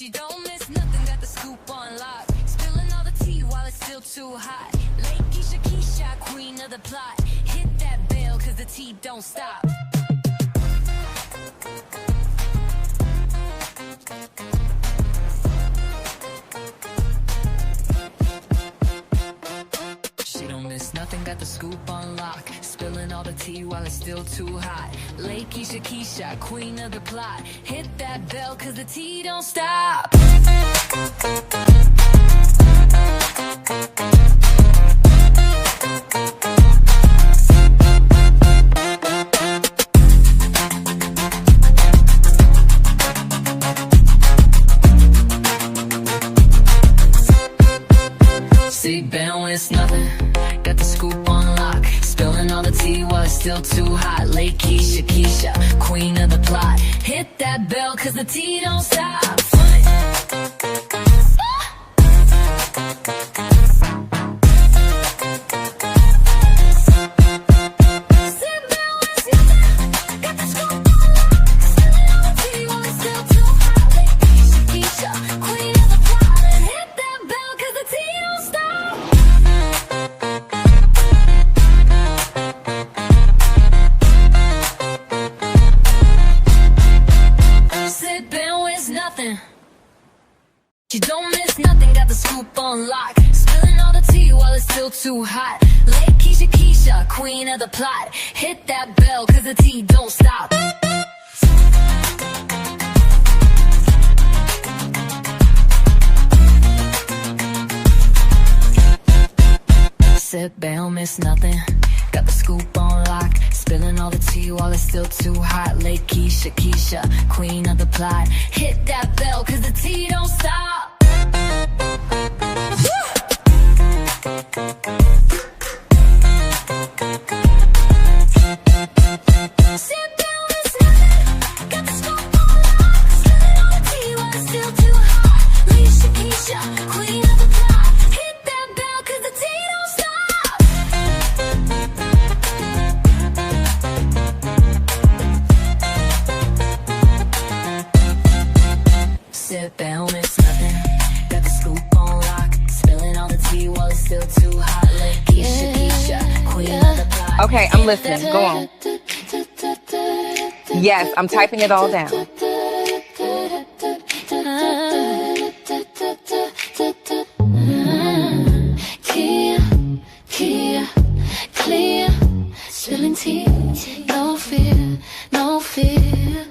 She don't miss nothing, got the scoop on lock. Spilling all the tea while it's still too hot. Lakeysha Keysha, queen of the plot. Hit that bell, cause the tea don't stop. She don't miss nothing, got the scoop on lock. Spilling all the tea while it's still too hot. Lakeysha Keysha, queen of the plot. Hit that bell, cause the tea don't stop. See, bell, it's nothing. Got the scoop on lock. Spilling all the tea while it's still too hot. Lakeysha Keysha, queen of the plot. Hit that bell, cause the tea don't stop. She don't miss nothing, got the scoop on lock. Spilling all the tea while it's still too hot. Lakeysha Keysha, queen of the plot. Hit that bell, cause the tea don't stop. Sit back, don't miss nothing. Got the scoop on lock. Spilling all the tea while it's still too hot. Lakeysha Keysha, queen of the plot. Hit that bell, cause the tea don't stop. Sit down, miss nothing. Got the scoop on lock. Spilling all the tea while it's still too hot. Lakeysha Keysha, queen of the plot. Okay, I'm listening. Go on. Yes, I'm typing it all down. Clear, spilling tea. No fear, no fear.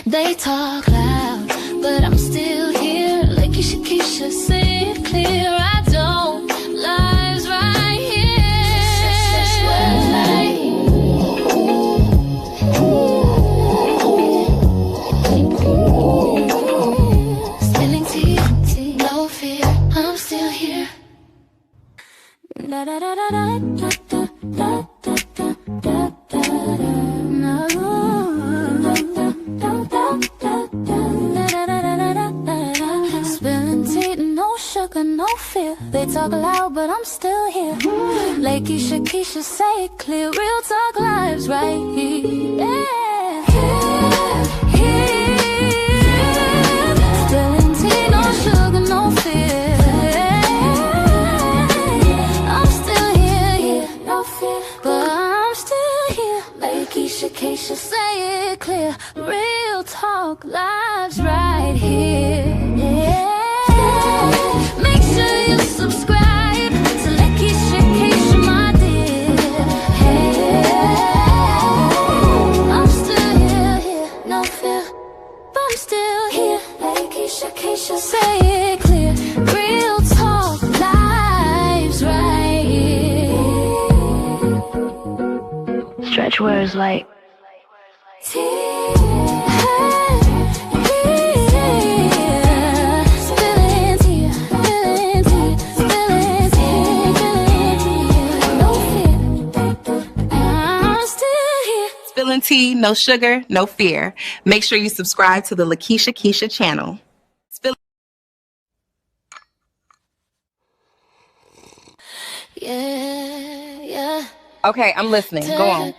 They talk loud, but I'm still here. Lakeysha Keysha, say it clear. I don't lies right here. Spilling tea, no fear. I'm still here. Da da da da da da da da da da da. Spilling tea, no sugar, no fear. They talk loud, but I'm still here. Lakeysha Keysha, say it clear. Real talk lives right here. Yeah. Spilling tea, no sugar, no fear. I'm still here, no fear, but I'm still here. Lakeysha Keysha, say it clear. Real talk lives right here. Yeah. Make sure you subscribe to Lakeysha Keysha, my dear. Hey, I'm still here, no fear, but I'm still here. Lakeysha Keysha, say it clear. Real talk lives right here. Stretch words like Spilling tea, no sugar, no fear. Make sure you subscribe to the Lakeysha Keysha channel. Yeah. Okay, I'm listening. Go on.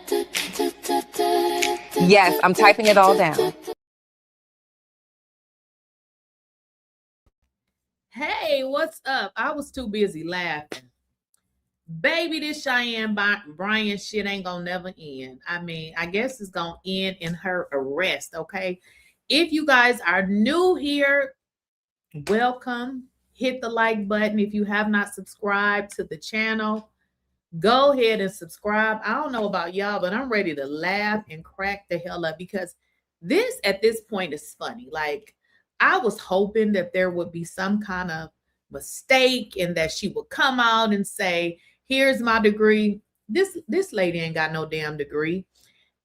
Yes, I'm typing it all down. Hey, what's up? I was too busy laughing. Baby, this Cheyenne Bryant shit ain't gonna never end. I mean, I guess it's gonna end in her arrest, okay? If you guys are new here, welcome. Hit the like button. If you have not subscribed to the channel, go ahead and subscribe. I don't know about y'all, but I'm ready to laugh and crack the hell up because this at this point is funny. Like, I was hoping that there would be some kind of mistake and that she would come out and say, here's my degree. This lady ain't got no damn degree.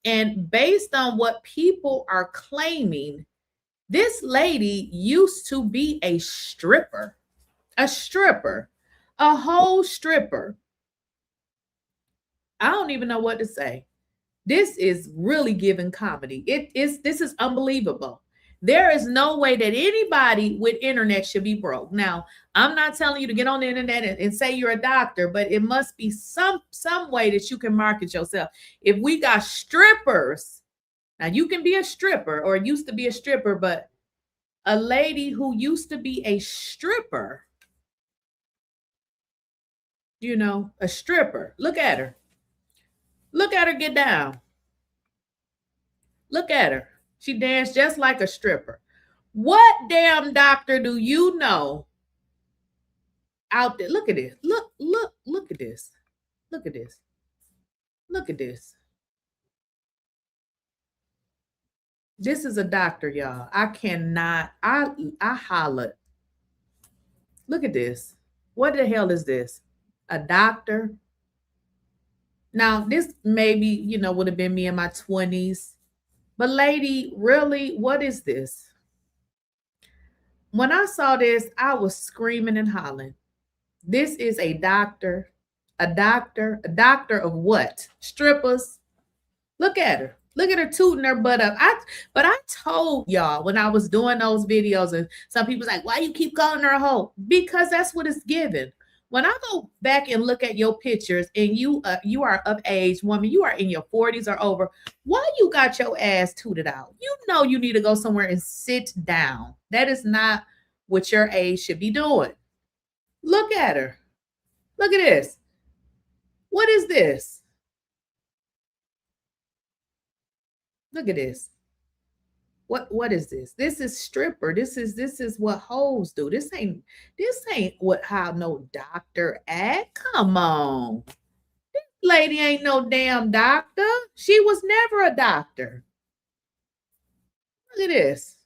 And based on what people are claiming, this lady used to be a stripper, a whole stripper. I don't even know what to say. This is really giving comedy. This is unbelievable. There is no way that anybody with internet should be broke. Now, I'm not telling you to get on the internet and say you're a doctor, but it must be some way that you can market yourself. If we got strippers, now you can be a stripper or used to be a stripper, but a lady who used to be a stripper, you know, a stripper. Look at her. Look at her get down. Look at her. She danced just like a stripper. What damn doctor do you know out there? Look at this. Look at this. Look at this. Look at this. This is a doctor, y'all. I cannot. I hollered. Look at this. What the hell is this? A doctor? Now, this maybe, you know, would have been me in my 20s. But lady, really, what is this? When I saw this, I was screaming and hollering. This is a doctor. A doctor of what? Strippers. Look at her. Look at her tooting her butt up. But I told y'all when I was doing those videos, and some people's like, why you keep calling her a hoe? Because that's what it's given. When I go back and look at your pictures and you are of age, woman, you are in your 40s or over, why you got your ass tooted out? You know you need to go somewhere and sit down. That is not what your age should be doing. Look at her. Look at this. What is this? Look at this. What is this? This is stripper. This is what hoes do. This ain't how no doctor act. Come on. This lady ain't no damn doctor. She was never a doctor. Look at this.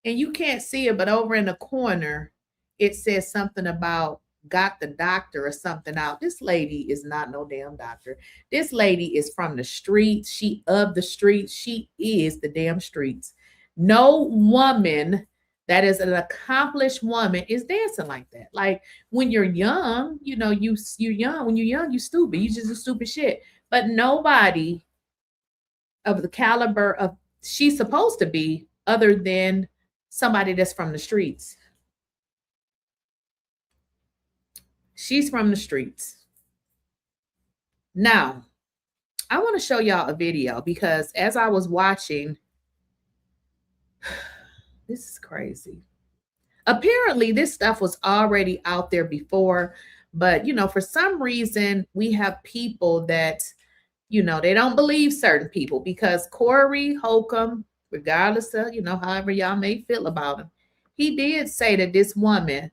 And you can't see it, but over in the corner, it says something about got the doctor or something out. This lady is not no damn doctor. This lady is from the streets. She of the streets. She is the damn streets. No woman that is an accomplished woman is dancing like that. Like when you're young, you know, you're young. When you're young, you stupid. You just do stupid shit. But nobody of the caliber of she's supposed to be other than somebody that's from the streets. She's from the streets. Now, I want to show y'all a video because as I was watching, this is crazy. Apparently, this stuff was already out there before, but, you know, for some reason, we have people that, you know, they don't believe certain people because 𝐸℺𝐻𝐾𝐭, regardless of, you know, however y'all may feel about him, he did say that this woman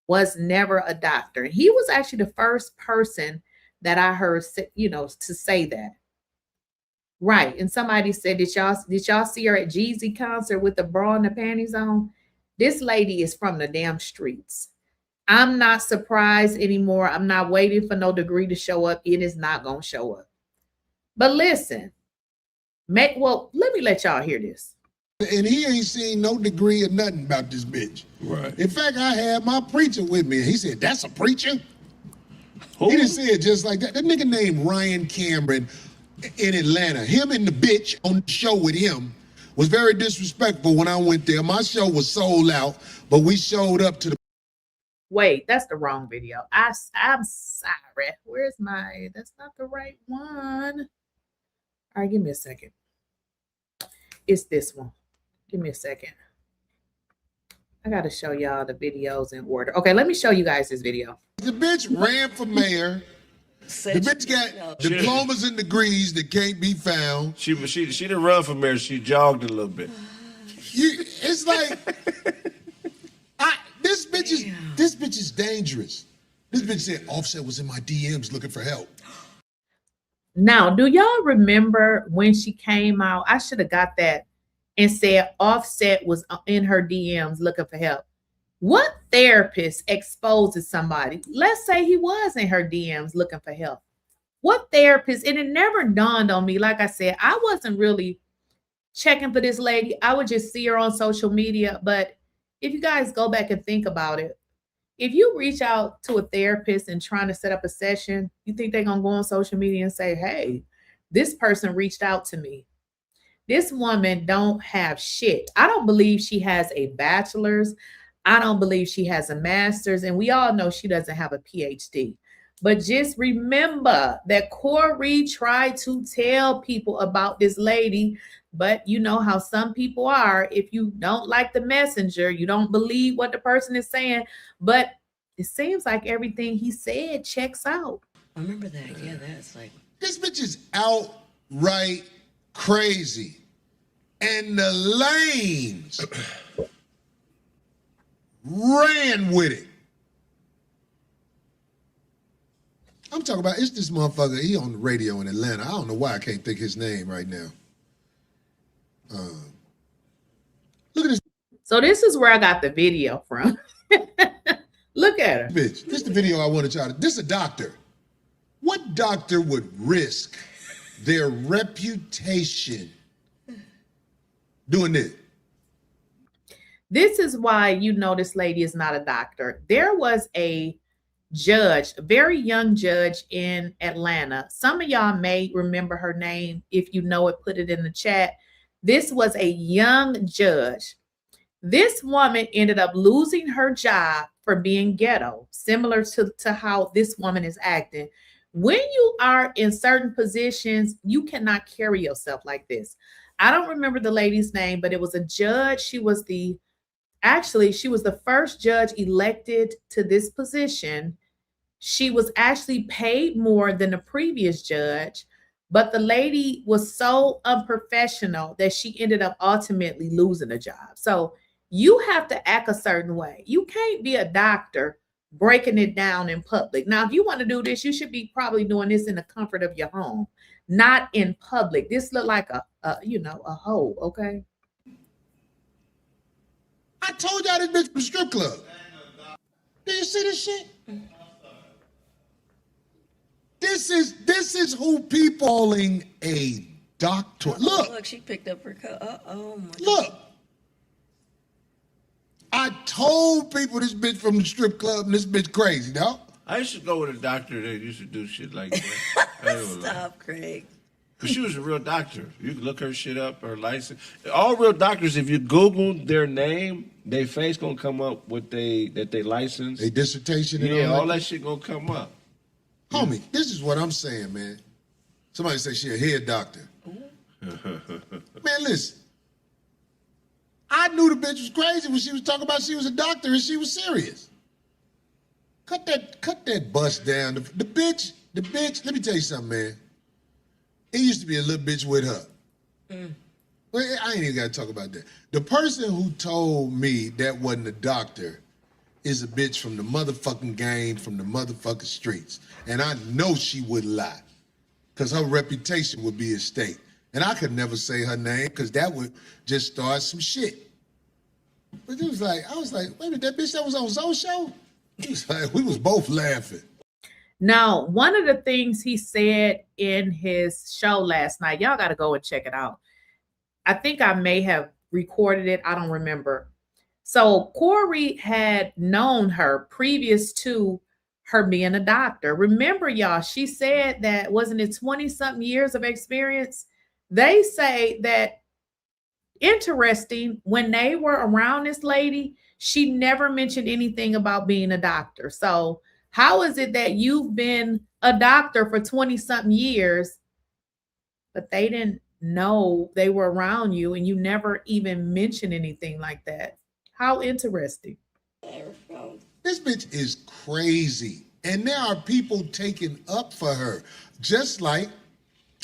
was never a doctor. He was actually the first person that I heard, you know, to say that. Right. And somebody said, did y'all see her at 𝐬𝐮𝐬𝐫𝐸 concert with the bra and the panties on? This lady is from the damn streets. I'm not surprised anymore. I'm not waiting for no degree to show up. It is not going to show up. But listen, let me let y'all hear this. And he ain't seen no degree or nothing about this bitch. Right. In fact, I had my preacher with me. He said, that's a preacher? Who? He didn't say it just like that. That nigga named Ryan Cameron in Atlanta. Him and the bitch on the show with him was very disrespectful when I went there. My show was sold out, but we showed up to the... Wait, that's the wrong video. I'm sorry. Where's my... That's not the right one. All right, give me a second. It's this one. Give me a second. I got to show y'all the videos in order. Okay, let me show you guys this video. The bitch ran for mayor. The bitch got diplomas and degrees that can't be found. She didn't run for mayor. She jogged a little bit. It's like this bitch is dangerous. This bitch said Offset was in my DMs looking for help. Now, do y'all remember when she came out? I should have got that and said Offset was in her DMs looking for help. What therapist exposes somebody? Let's say he was in her DMs looking for help. What therapist? And it never dawned on me. Like I said, I wasn't really checking for this lady. I would just see her on social media. But if you guys go back and think about it, if you reach out to a therapist and trying to set up a session, you think they're going to go on social media and say, hey, this person reached out to me. This woman don't have shit. I don't believe she has a bachelor's. I don't believe she has a master's. And we all know she doesn't have a PhD. But just remember that Corey tried to tell people about this lady. But you know how some people are. If you don't like the messenger, you don't believe what the person is saying. But it seems like everything he said checks out. I remember that. Yeah, that's like... This bitch is outright crazy. And the lanes ran with it. I'm talking about, it's this motherfucker, he on the radio in Atlanta. I don't know why I can't think his name right now. Look at this. So this is where I got the video from. Look at her. Bitch, this is the video I wanted y'all to, this is a doctor. What doctor would risk their reputation doing this? This is why you know this lady is not a doctor. There was a judge, a very young judge in Atlanta. Some of y'all may remember her name. If you know it, put it in the chat. This was a young judge. This woman ended up losing her job for being ghetto, similar to how this woman is acting. When you are in certain positions, you cannot carry yourself like this. I don't remember the lady's name, but it was a judge. She was the first judge elected to this position. She was actually paid more than the previous judge, but the lady was so unprofessional that she ended up ultimately losing a job. So you have to act a certain way. You can't be a doctor breaking it down in public. Now, if you want to do this, you should be probably doing this in the comfort of your home, not in public. This looked like a hoe, okay? I told y'all this bitch from the strip club. Do you see this shit? This is who people calling a doctor. Look, she picked up her cup. Oh my. Look. I told people this bitch from the strip club and this bitch crazy, dog. I used to go with a doctor that used to do shit like that. Stop, Craig. Because she was a real doctor. You can look her shit up, her license. All real doctors, if you Google their name, their face gonna come up with they license. A dissertation and yeah, all that shit gonna come up. Homie, this is what I'm saying, man. Somebody say she a head doctor. Man, listen. I knew the bitch was crazy when she was talking about she was a doctor and she was serious. Cut that bust down. The bitch, let me tell you something, man. It used to be a little bitch with her. Well, I ain't even got to talk about that. The person who told me that wasn't a doctor is a bitch from the motherfucking game, from the motherfucking streets. And I know she wouldn't lie because her reputation would be at stake. And I could never say her name because that would just start some shit. But it was like, I was like, wait a minute, that bitch that was on Zoe's show? He was like, we was both laughing. Now, one of the things he said in his show last night, y'all got to go and check it out. I think I may have recorded it. I don't remember. So Corey had known her previous to her being a doctor. Remember, y'all, she said that, wasn't it 20-something years of experience? They say that, interesting, when they were around this lady, she never mentioned anything about being a doctor. So how is it that you've been a doctor for 20-something years, but they didn't know they were around you and you never even mentioned anything like that? How interesting. This bitch is crazy. And there are people taking up for her. Just like,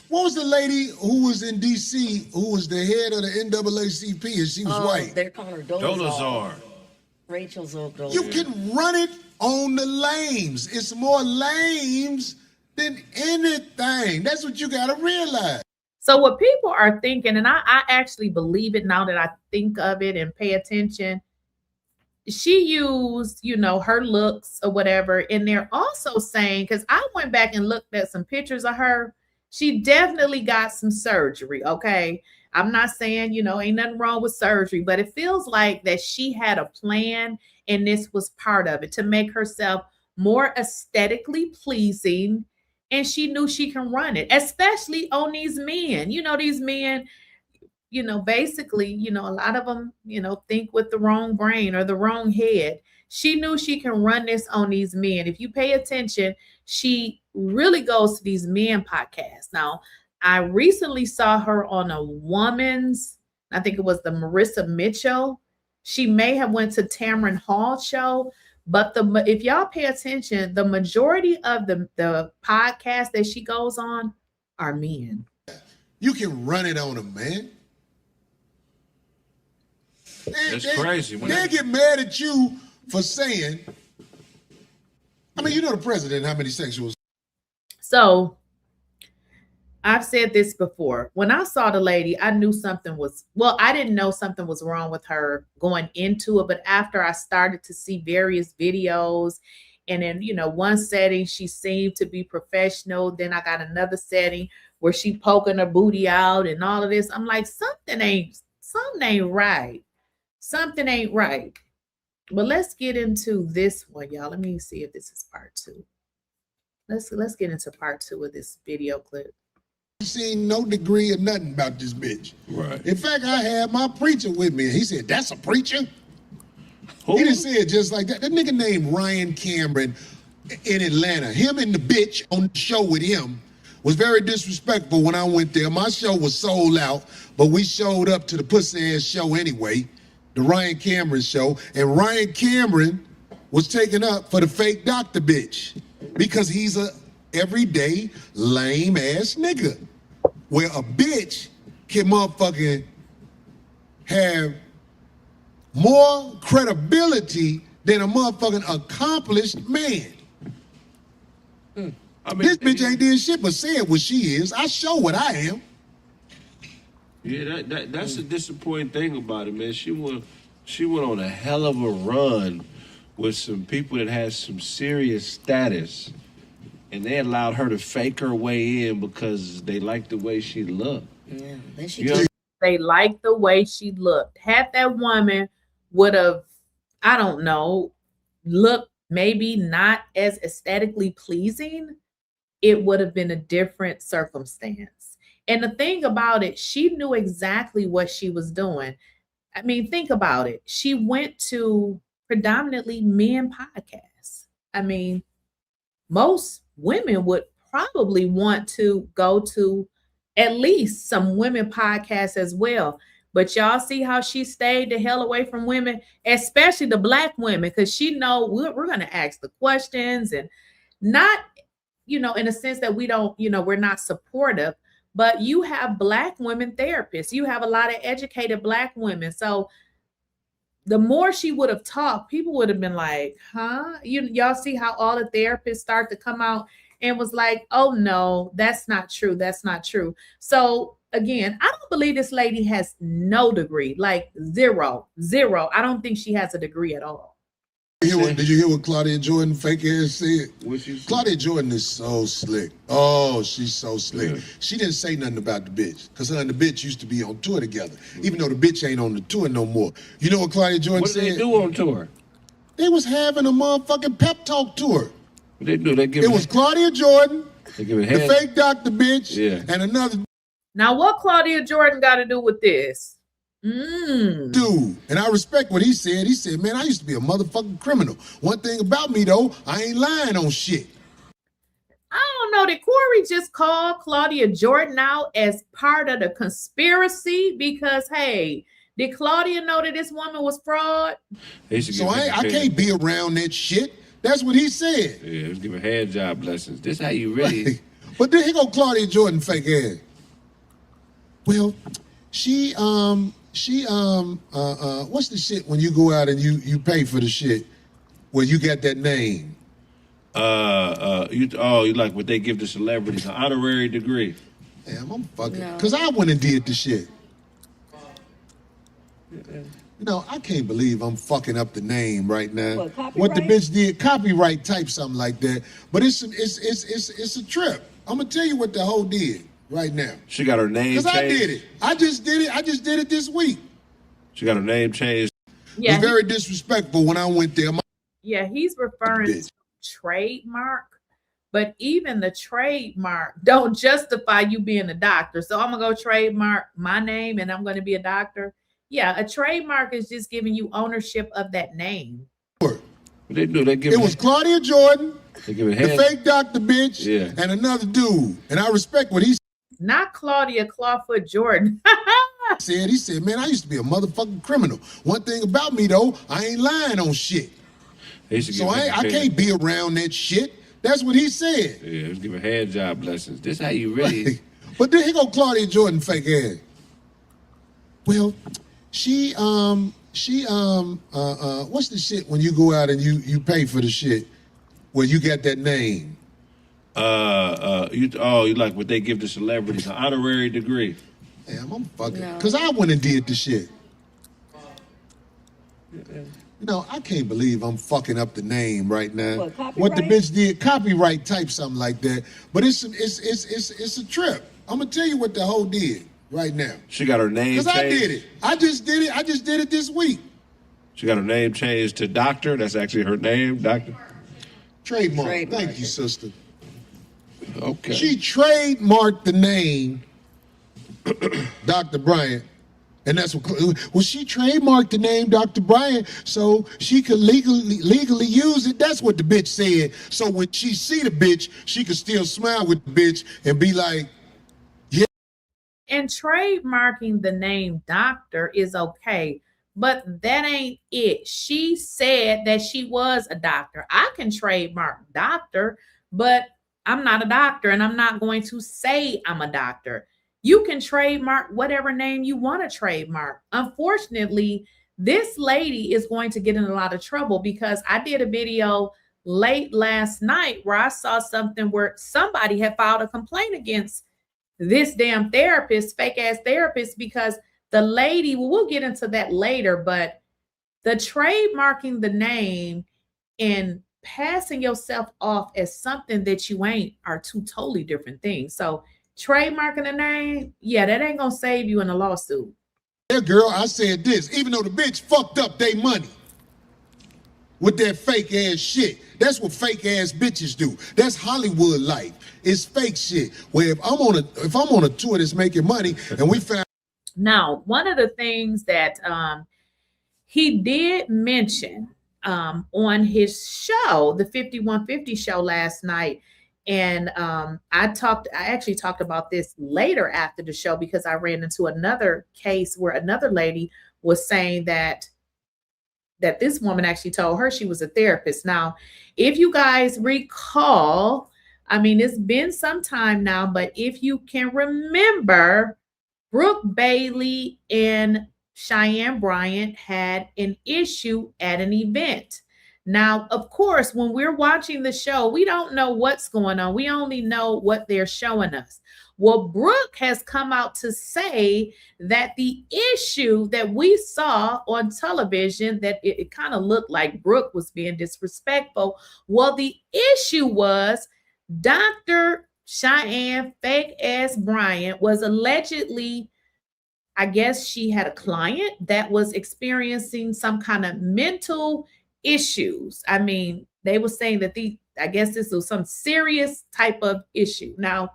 what was the lady who was in D.C. who was the head of the NAACP and she was white? They're calling her Dolazar. Rachel Dolazar. You can run it on the lames. It's more lames than anything. That's what you got to realize. So what people are thinking, and I actually believe it now that I think of it and pay attention, she used, you know, her looks or whatever. And they're also saying, because I went back and looked at some pictures of her, she definitely got some surgery, okay? I'm not saying, you know, ain't nothing wrong with surgery, but it feels like that she had a plan and this was part of it to make herself more aesthetically pleasing. And she knew she can run it, especially on these men. You know, these men, you know, basically, you know, a lot of them, you know, think with the wrong brain or the wrong head. She knew she can run this on these men. If you pay attention, she really goes to these men podcasts. Now, I recently saw her on a woman's, I think it was the Marissa Mitchell. She may have went to Tamron Hall show. But if y'all pay attention, the majority of the podcasts that she goes on are men. You can run it on them, man. That's crazy. They get mad at you for saying, I mean, you know the president, how many sexuals. So I've said this before. When I saw the lady, I knew something was, well, I didn't know something was wrong with her going into it. But after I started to see various videos, and in, you know, one setting, she seemed to be professional. Then I got another setting where she poking her booty out and all of this. I'm like, something ain't right. Something ain't right. But let's get into this one, y'all. Let me see if this is part 2. Let's get into part 2 of this video clip. Seen no degree or nothing about this bitch. Right. In fact, I had my preacher with me. He said, "That's a preacher." Who? He didn't say it just like that. That nigga named Ryan Cameron in Atlanta. Him and the bitch on the show with him was very disrespectful when I went there. My show was sold out, but we showed up to the pussy ass show anyway, the Ryan Cameron show, and Ryan Cameron was taken up for the fake doctor bitch because he's a everyday lame ass nigga. Where a bitch can motherfucking have more credibility than a motherfucking accomplished man. I mean, This bitch ain't did shit but said what she is. I show what I am. Yeah, that's the disappointing thing about it, man. She went on a hell of a run with some people that had some serious status, and they allowed her to fake her way in because they liked the way she looked. Yeah, then she They liked the way she looked. Had that woman would have, I don't know, looked maybe not as aesthetically pleasing, it would have been a different circumstance. And the thing about it, she knew exactly what she was doing. I mean, think about it. She went to predominantly men podcasts. I mean, most women would probably want to go to at least some women podcasts as well. But y'all see how she stayed the hell away from women, especially the Black women, because she know we're going to ask the questions, and not, you know, in a sense that we don't, you know, we're not supportive, but you have Black women therapists. You have a lot of educated Black women. So the more she would have talked, people would have been like, huh? Y'all see how all the therapists start to come out and was like, oh no, that's not true. That's not true. So again, I don't believe this lady has no degree, like zero. I don't think she has a degree at all. Did you hear what Claudia Jordan fake ass said? What you said? Claudia Jordan is so slick. Oh, she's so slick. Yeah. She didn't say nothing about the bitch because her and the bitch used to be on tour together, even though the bitch ain't on the tour no more. You know what Claudia Jordan What said? did they do on tour? They was having a motherfucking pep talk tour. What they do? They give It was Claudia Jordan, they give it the head. fake doctor bitch, Yeah. and another Now, what Claudia Jordan got to do with this? dude. And I respect what he said. He said, man, I used to be a motherfucking criminal. One thing about me, though, I ain't lying on shit. I don't know. Did Corey just call Claudia Jordan out as part of the conspiracy? Because, hey, Did Claudia know that this woman was fraud? So I can't be around that shit. That's what he said. Yeah, let's give a hand job lessons. This how you really. But then here go Claudia Jordan fake ass. Well, she what's the shit when you go out and you pay for the shit? Well, you got that name. You like what they give to celebrities, an honorary degree. Damn, I'm fucking, cause I went and did the shit. You know, I can't believe I'm fucking up the name right now. What the bitch did, copyright type something like that. But it's a trip. I'm gonna tell you what the hoe did right now. She got her name changed. Cause I did it. I just did it this week. She got her name changed. Yeah, it was very disrespectful when I went there. Yeah, he's referring to trademark, but even the trademark don't justify you being a doctor. So I'm gonna go trademark my name and I'm gonna be a doctor. Yeah, a trademark is just giving you ownership of that name. They do. They give it was Claudia Jordan, they give it the fake doctor bitch, and another dude. And I respect what he said. Not Claudia Clawfoot Jordan. He said, man, I used to be a motherfucking criminal. One thing about me, though, I ain't lying on shit. So I can't be around that shit. That's what he said. Yeah, let's give a hand job lessons. This how you really. But then here go Claudia Jordan fake ass. Well, she what's the shit when you go out and you pay for the shit? Well, you got that name. You like what they give to celebrities, an honorary degree. Damn, I'm fucking, cause I went and did the shit. You know, I can't believe I'm fucking up the name right now. What the bitch did, copyright type something like that. But it's a trip. I'm gonna tell you what the hoe did right now. She got her name changed. Cause I did it. I just did it this week. She got her name changed to Doctor. That's actually her name, Doctor. Trademark. Thank you, sister. Okay. She trademarked the name Dr. Bryant. And that's what, well, she trademarked the name Dr. Bryant so she could legally use it. That's what the bitch said. So when she see the bitch, she could still smile with the bitch and be like, yeah. And trademarking the name doctor is okay, but that ain't it. She said that she was a doctor. I can trademark doctor, but I'm not a doctor and I'm not going to say I'm a doctor. You can trademark whatever name you want to trademark. Unfortunately, this lady is going to get in a lot of trouble because I did a video late last night where I saw something where somebody had filed a complaint against this damn therapist, fake ass therapist, because the lady, well, we'll get into that later, but the trademarking the name and passing yourself off as something that you ain't are two totally different things. So trademarking a name, yeah, that ain't gonna save you in a lawsuit. Yeah, girl, I said this, even though the bitch fucked up their money with that fake ass shit. That's what fake ass bitches do. That's Hollywood life. It's fake shit. Where if I'm on a tour that's making money and we found. Now, one of the things that he did mention on his show, the 5150 show last night, and I actually talked about this later after the show because I ran into another case where another lady was saying that this woman actually told her she was a therapist. Now, if you guys recall, I mean, it's been some time now, but if you can remember, Brooke Bailey and Cheyenne Bryant had an issue at an event. Now, of course, when we're watching the show, we don't know what's going on. We only know what they're showing us. Well, Brooke has come out to say that the issue that we saw on television, that it kind of looked like Brooke was being disrespectful. Well, the issue was Dr. Cheyenne fake ass Bryant was allegedly, I guess she had a client that was experiencing some kind of mental issues. I mean, they were saying that I guess this was some serious type of issue. Now,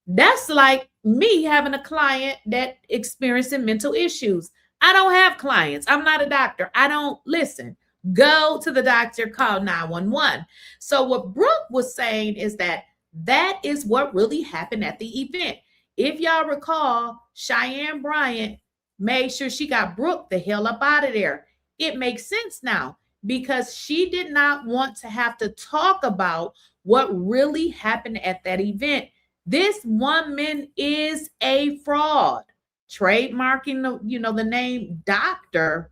that's like me having a client that experiencing mental issues. I don't have clients. I'm not a doctor. I don't listen. Go to the doctor, call 911. So what Brooke was saying is that is what really happened at the event. If y'all recall, Cheyenne Bryant made sure she got Brooke the hell up out of there. It makes sense now because she did not want to have to talk about what really happened at that event. This woman is a fraud. Trademarking the name doctor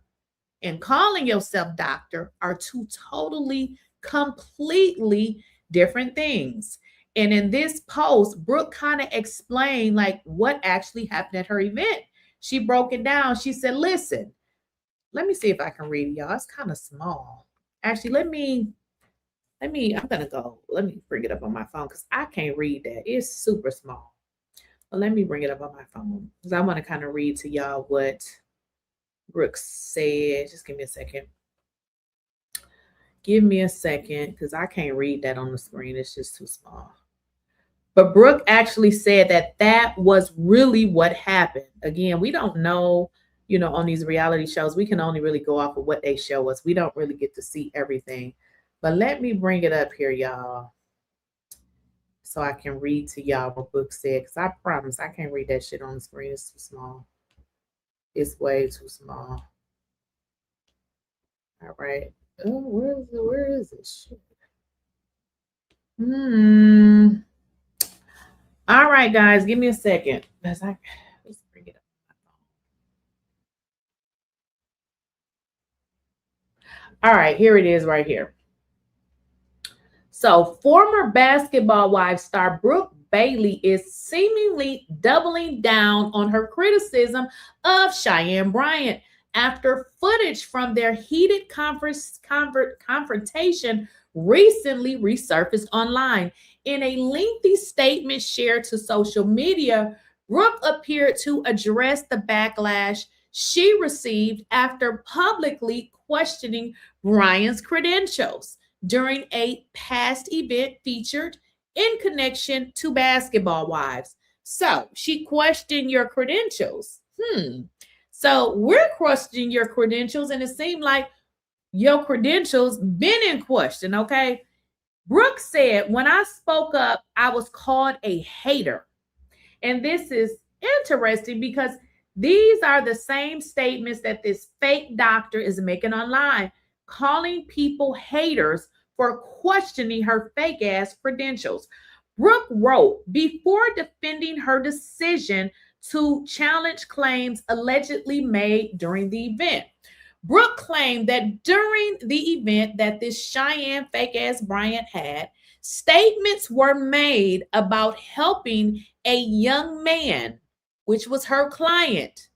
and calling yourself doctor are two totally, completely different things. And in this post, Brooke kind of explained like what actually happened at her event. She broke it down. She said, listen, let me see if I can read it, y'all. It's kind of small. Actually, let me bring it up on my phone because I can't read that. It's super small. But let me bring it up on my phone because I want to kind of read to y'all what Brooke said. Just give me a second. Give me a second because I can't read that on the screen. It's just too small. But Brooke actually said that was really what happened. Again, we don't know, on these reality shows, we can only really go off of what they show us. We don't really get to see everything. But let me bring it up here, y'all, so I can read to y'all what Brooke said. Because I promise I can't read that shit on the screen. It's too small. It's way too small. All right. Oh, where is it? Shit. All right, guys, give me a second. Let's bring it up. All right, here it is right here. So former Basketball Wives star Brooke Bailey is seemingly doubling down on her criticism of Cheyenne Bryant after footage from their heated confrontation recently resurfaced online. In a lengthy statement shared to social media, Brooke appeared to address the backlash she received after publicly questioning Bryant's credentials during a past event featured in connection to Basketball Wives. So she questioned your credentials. So we're questioning your credentials, and it seemed like your credentials been in question, okay? Brooke said, when I spoke up, I was called a hater. And this is interesting because these are the same statements that this fake doctor is making online, calling people haters for questioning her fake ass credentials. Brooke wrote, before defending her decision to challenge claims allegedly made during the event, Brooke claimed that during the event that this Cheyenne fake ass Bryant had, statements were made about helping a young man, which was her client,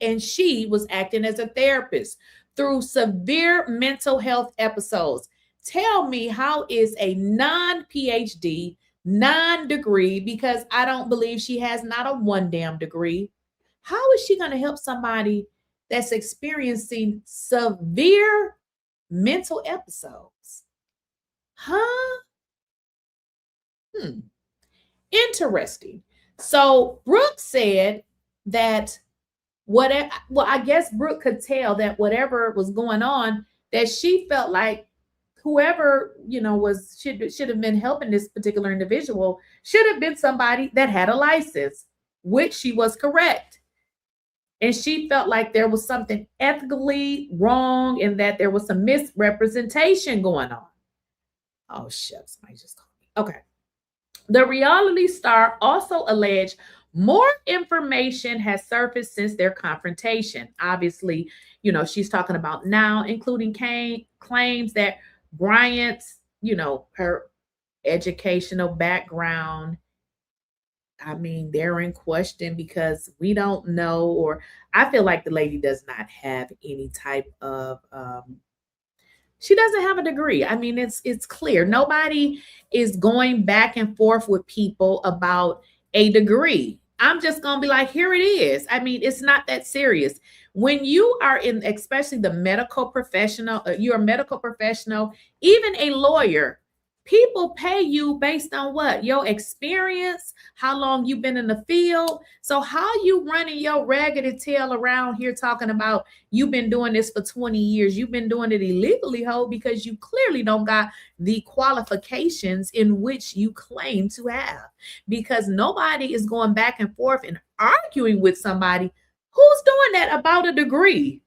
and she was acting as a therapist through severe mental health episodes. Tell me, how is a non-PhD, non-degree, because I don't believe she has not a one damn degree, how is she going to help somebody that's experiencing severe mental episodes? Interesting. So Brooke said that I guess Brooke could tell that whatever was going on, that she felt like whoever, should have been helping this particular individual should have been somebody that had a license, which she was correct. And she felt like there was something ethically wrong and that there was some misrepresentation going on. Oh, shucks. Somebody just called me. Okay. The reality star also alleged more information has surfaced since their confrontation. Obviously, she's talking about now, including claims that Bryant's, her educational background, they're in question because we don't know, or I feel like the lady does not have any type of, she doesn't have a degree. It's clear. Nobody is going back and forth with people about a degree. I'm just going to be like, here it is. It's not that serious. When you are in, especially the medical professional, you're a medical professional, even a lawyer, people pay you based on what? Your experience, how long you've been in the field. So how you running your raggedy tail around here talking about you've been doing this for 20 years. You've been doing it illegally, ho, because you clearly don't got the qualifications in which you claim to have. Because nobody is going back and forth and arguing with somebody Who's doing that about a degree?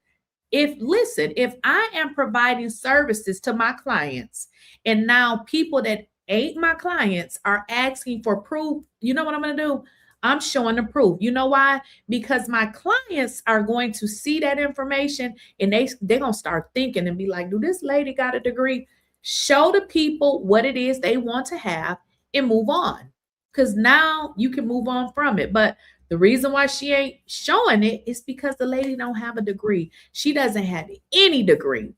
If I am providing services to my clients and now people that ain't my clients are asking for proof, you know what I'm going to do? I'm showing the proof. You know why? Because my clients are going to see that information and they're going to start thinking and be like, do this lady got a degree? Show the people what it is they want to have and move on. Because now you can move on from it. But the reason why she ain't showing it is because the lady don't have a degree. She doesn't have any degree.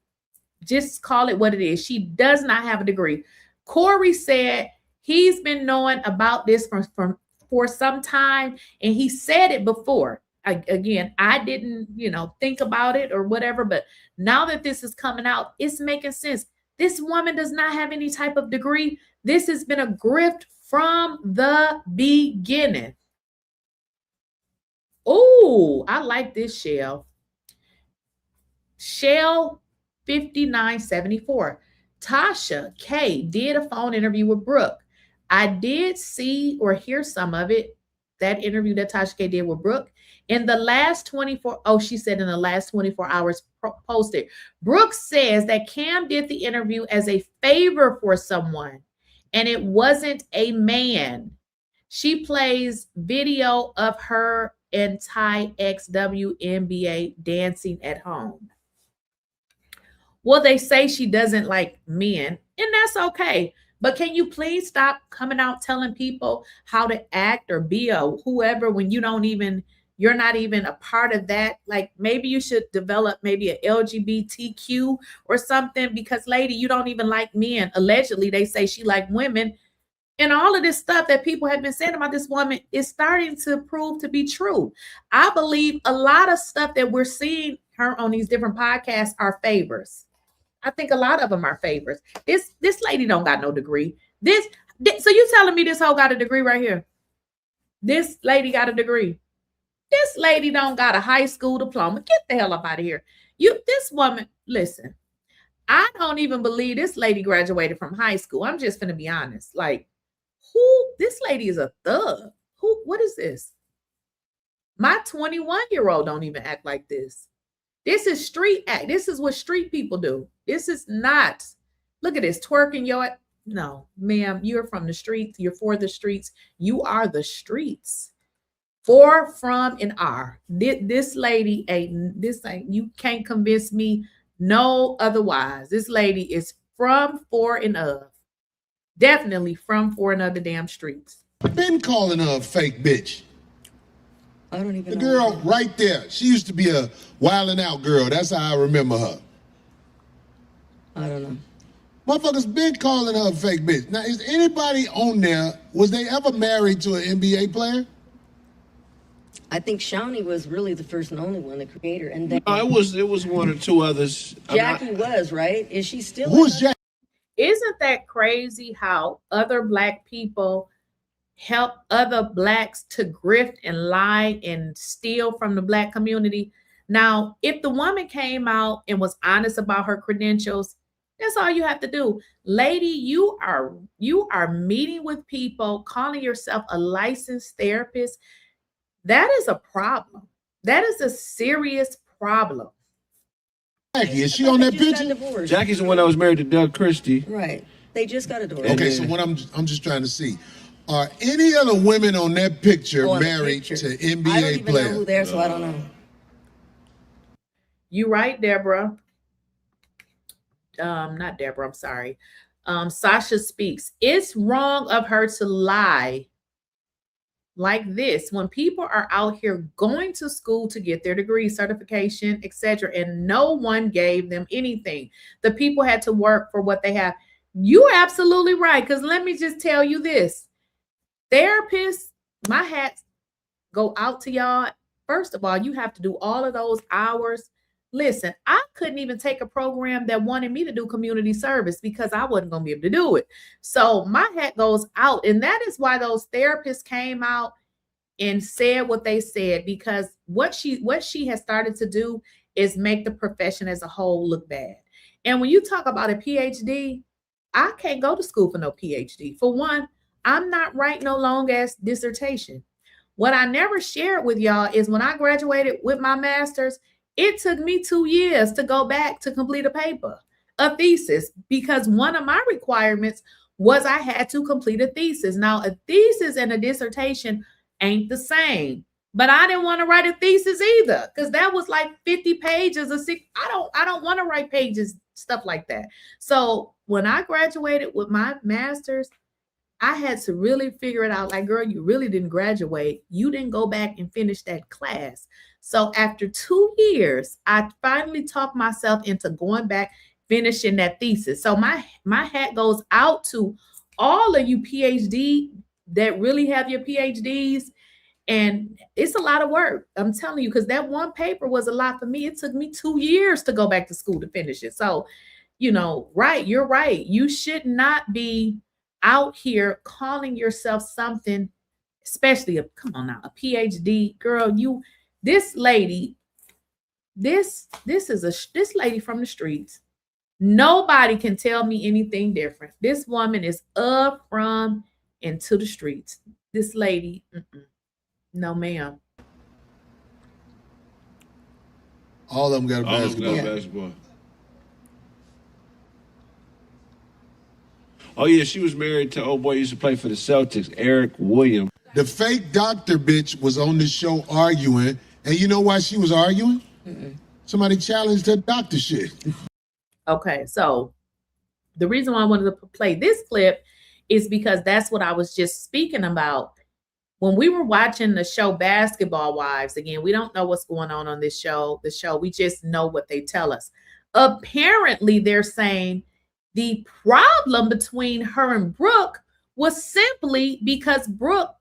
Just call it what it is. She does not have a degree. Corey said he's been knowing about this for some time, and he said it before. Again, I didn't, think about it or whatever, but now that this is coming out, it's making sense. This woman does not have any type of degree. This has been a grift from the beginning. Oh, I like this Shell. Shell 5974. Tasha K did a phone interview with Brooke. I did see or hear some of it, that interview that Tasha K did with Brooke. In the last 24, she said in the last 24 hours posted. Brooke says that Cam did the interview as a favor for someone, and it wasn't a man. She plays video of her and Ty XWNBA dancing at home. Well, they say she doesn't like men, and that's okay. But can you please stop coming out telling people how to act or be a whoever when you're not even a part of that? Like maybe you should develop maybe a LGBTQ or something, because lady, you don't even like men. Allegedly, they say she like women. And all of this stuff that people have been saying about this woman is starting to prove to be true. I believe a lot of stuff that we're seeing her on these different podcasts are favors. I think a lot of them are favors. This lady don't got no degree. So you telling me this hoe got a degree right here? This lady got a degree. This lady don't got a high school diploma. Get the hell up out of here. This woman, listen, I don't even believe this lady graduated from high school. I'm just going to be honest. Like, this lady is a thug. What is this? My 21-year-old don't even act like this. This is street act. This is what street people do. This is not, look at this, twerking no, ma'am, you're from the streets. You're for the streets. You are the streets. For, from, and are. This lady ain't, you can't convince me no otherwise. This lady is from, for, and of. Definitely from, for, and of the damn streets. I've been calling her a fake bitch. I don't even know. The girl right there. She used to be a wildin' out girl. That's how I remember her. I don't know. Motherfuckers been calling her a fake bitch. Now, is anybody on there, was they ever married to an NBA player? I think Shawnee was really the first and only one, the creator. And then No, it was one or two others. Jackie was, right? Is she still? Who's Jackie? Isn't that crazy how other Black people help other Blacks to grift and lie and steal from the Black community? Now, if the woman came out and was honest about her credentials, that's all you have to do. Lady, you are meeting with people, calling yourself a licensed therapist. That is a problem. That is a serious problem. Jackie, is she on that picture? Jackie's the one that was married to Doug Christie. Right. They just got a divorce. Okay, so what I'm just trying to see. Are any other women on that picture married to NBA I don't even players? know who they are, so I don't know. You right, Deborah. Not Deborah, I'm sorry. Sasha speaks. It's wrong of her to lie like this when people are out here going to school to get their degree, certification, etc., and no one gave them anything. The people had to work for what they have. You're absolutely right, because let me just tell you this. Therapists, my hats go out to y'all. First of all, you have to do all of those hours. Listen, I couldn't even take a program that wanted me to do community service because I wasn't going to be able to do it. So my hat goes out. And that is why those therapists came out and said what they said, because what she has started to do is make the profession as a whole look bad. And when you talk about a PhD, I can't go to school for no PhD. For one, I'm not writing no long ass dissertation. What I never shared with y'all is when I graduated with my master's, it took me 2 years to go back to complete a paper, a thesis, because one of my requirements was I had to complete a thesis. Now, a thesis and a dissertation ain't the same, but I didn't want to write a thesis either because that was like 50 pages or 6. I don't want to write pages, stuff like that. So when I graduated with my master's, I had to really figure it out. Like, girl, you really didn't graduate. You didn't go back and finish that class. So after 2 years, I finally talked myself into going back, finishing that thesis. So my hat goes out to all of you PhD that really have your PhDs. And it's a lot of work, I'm telling you, because that one paper was a lot for me. It took me 2 years to go back to school to finish it. So, you know, right, you're right. You should not be out here calling yourself something, especially come on now, a PhD. Girl, this lady, this lady from the streets. Nobody can tell me anything different. This woman is up from and to the streets. This lady, no ma'am. All of them got a basketball. Oh yeah, she was married to old boy who used to play for the Celtics, Eric Williams. The fake doctor bitch was on the show arguing, and you know why she was arguing? Somebody challenged her doctor shit. Okay, so the reason why I wanted to play this clip is because that's what I was just speaking about. When we were watching the show Basketball Wives, again, we don't know what's going on this show, we just know what they tell us. Apparently, they're saying the problem between her and Brooke was simply because Brooke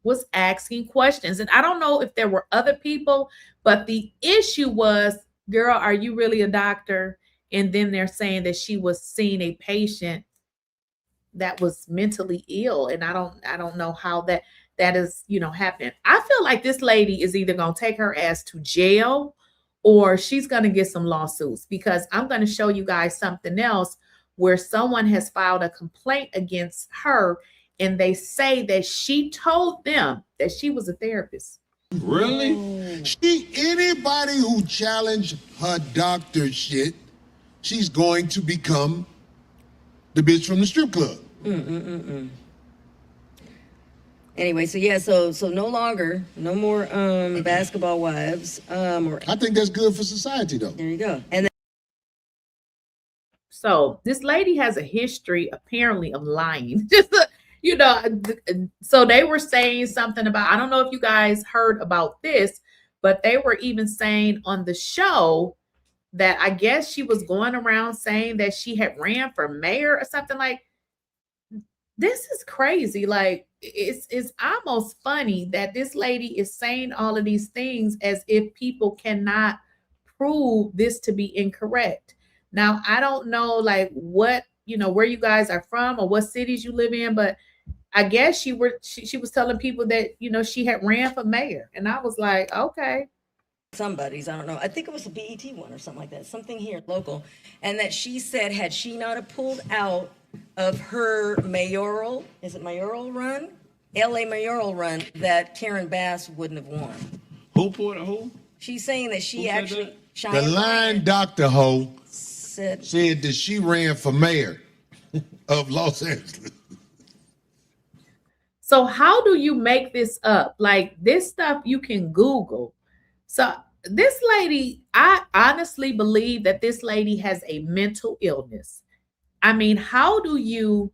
was asking questions. And I don't know if there were other people, but the issue was, girl, are you really a doctor? And then they're saying that she was seeing a patient that was mentally ill. And I don't know how that is, happening. I feel like this lady is either going to take her ass to jail or she's going to get some lawsuits, because I'm going to show you guys something else where someone has filed a complaint against her and they say that she told them that she was a therapist. Really? Anybody who challenged her doctor shit, she's going to become the bitch from the strip club. Anyway, so no more Basketball Wives. I think that's good for society, though. There you go. And so this lady has a history, apparently, of lying. So they were saying something about, I don't know if you guys heard about this, but they were even saying on the show that I guess she was going around saying that she had ran for mayor or something. Like, this is crazy. Like, it's almost funny that this lady is saying all of these things as if people cannot prove this to be incorrect. Now, I don't know, like, what, where you guys are from or what cities you live in, but I guess she was telling people that, she had ran for mayor. And I was like, okay. Somebody's, I don't know, I think it was a BET one or something like that, something here local, and that she said had she not have pulled out of her mayoral run, LA mayoral run, that Karen Bass wouldn't have won. Who pulled it? Who? She's saying that she actually, the line doctor hoe said that she ran for mayor of Los Angeles. So how do you make this up? Like, this stuff you can Google. So this lady, I honestly believe that this lady has a mental illness. I mean, how do you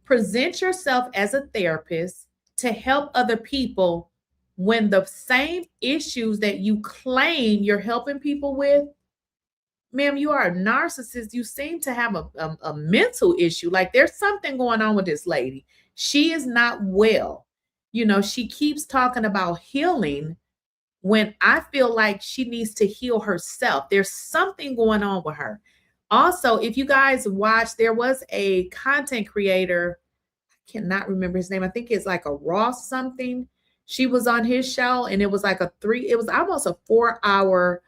present yourself as a therapist to help other people when the same issues that you claim you're helping people with, ma'am, you are a narcissist. You seem to have a mental issue. Like, there's something going on with this lady. She is not well. She keeps talking about healing when I feel like she needs to heal herself. There's something going on with her. Also, if you guys watch, there was a content creator, I cannot remember his name. I think it's like a Ross something. She was on his show and it was like it was almost a 4-hour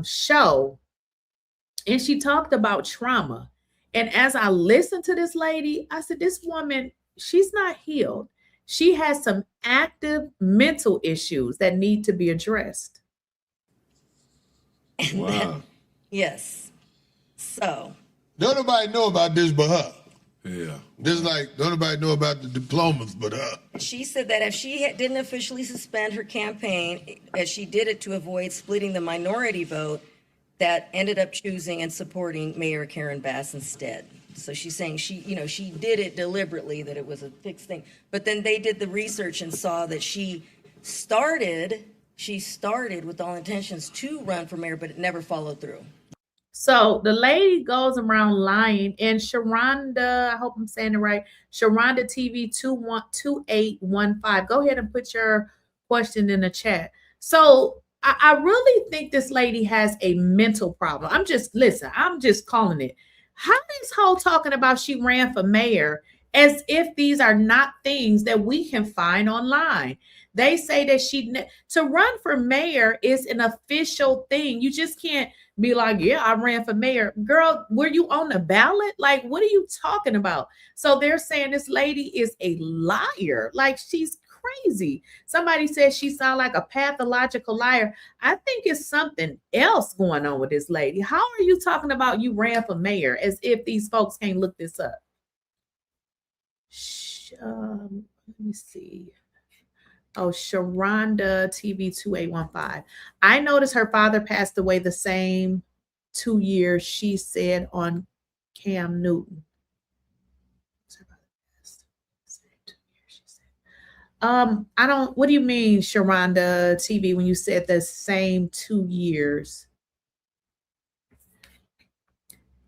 show. And she talked about trauma. And as I listened to this lady, I said, this woman, she's not healed. She has some active mental issues that need to be addressed. Wow. Yes. So. Don't nobody know about this but her. Yeah. Just like don't nobody know about the diplomas but her. She said that if she didn't officially suspend her campaign, as she did it to avoid splitting the minority vote, that ended up choosing and supporting Mayor Karen Bass instead. So she's saying she did it deliberately, that it was a fixed thing. But then they did the research and saw that she started with all intentions to run for mayor, but it never followed through. So the lady goes around lying, and Sharonda, I hope I'm saying it right, Sharonda TV 2815. Go ahead and put your question in the chat. So I really think this lady has a mental problem. I'm just calling it. How is Ho talking about she ran for mayor as if these are not things that we can find online? They say that to run for mayor is an official thing. You just can't be like, yeah, I ran for mayor. Girl, were you on the ballot? Like, what are you talking about? So they're saying this lady is a liar. Like, she's crazy. Somebody says she sounds like a pathological liar. I think it's something else going on with this lady. How are you talking about you ran for mayor as if these folks can't look this up? Let me see. Oh, Sharonda TV 2815. I noticed her father passed away the same 2 years, she said on Cam Newton. What do you mean, Sharonda TV, when you said the same 2 years?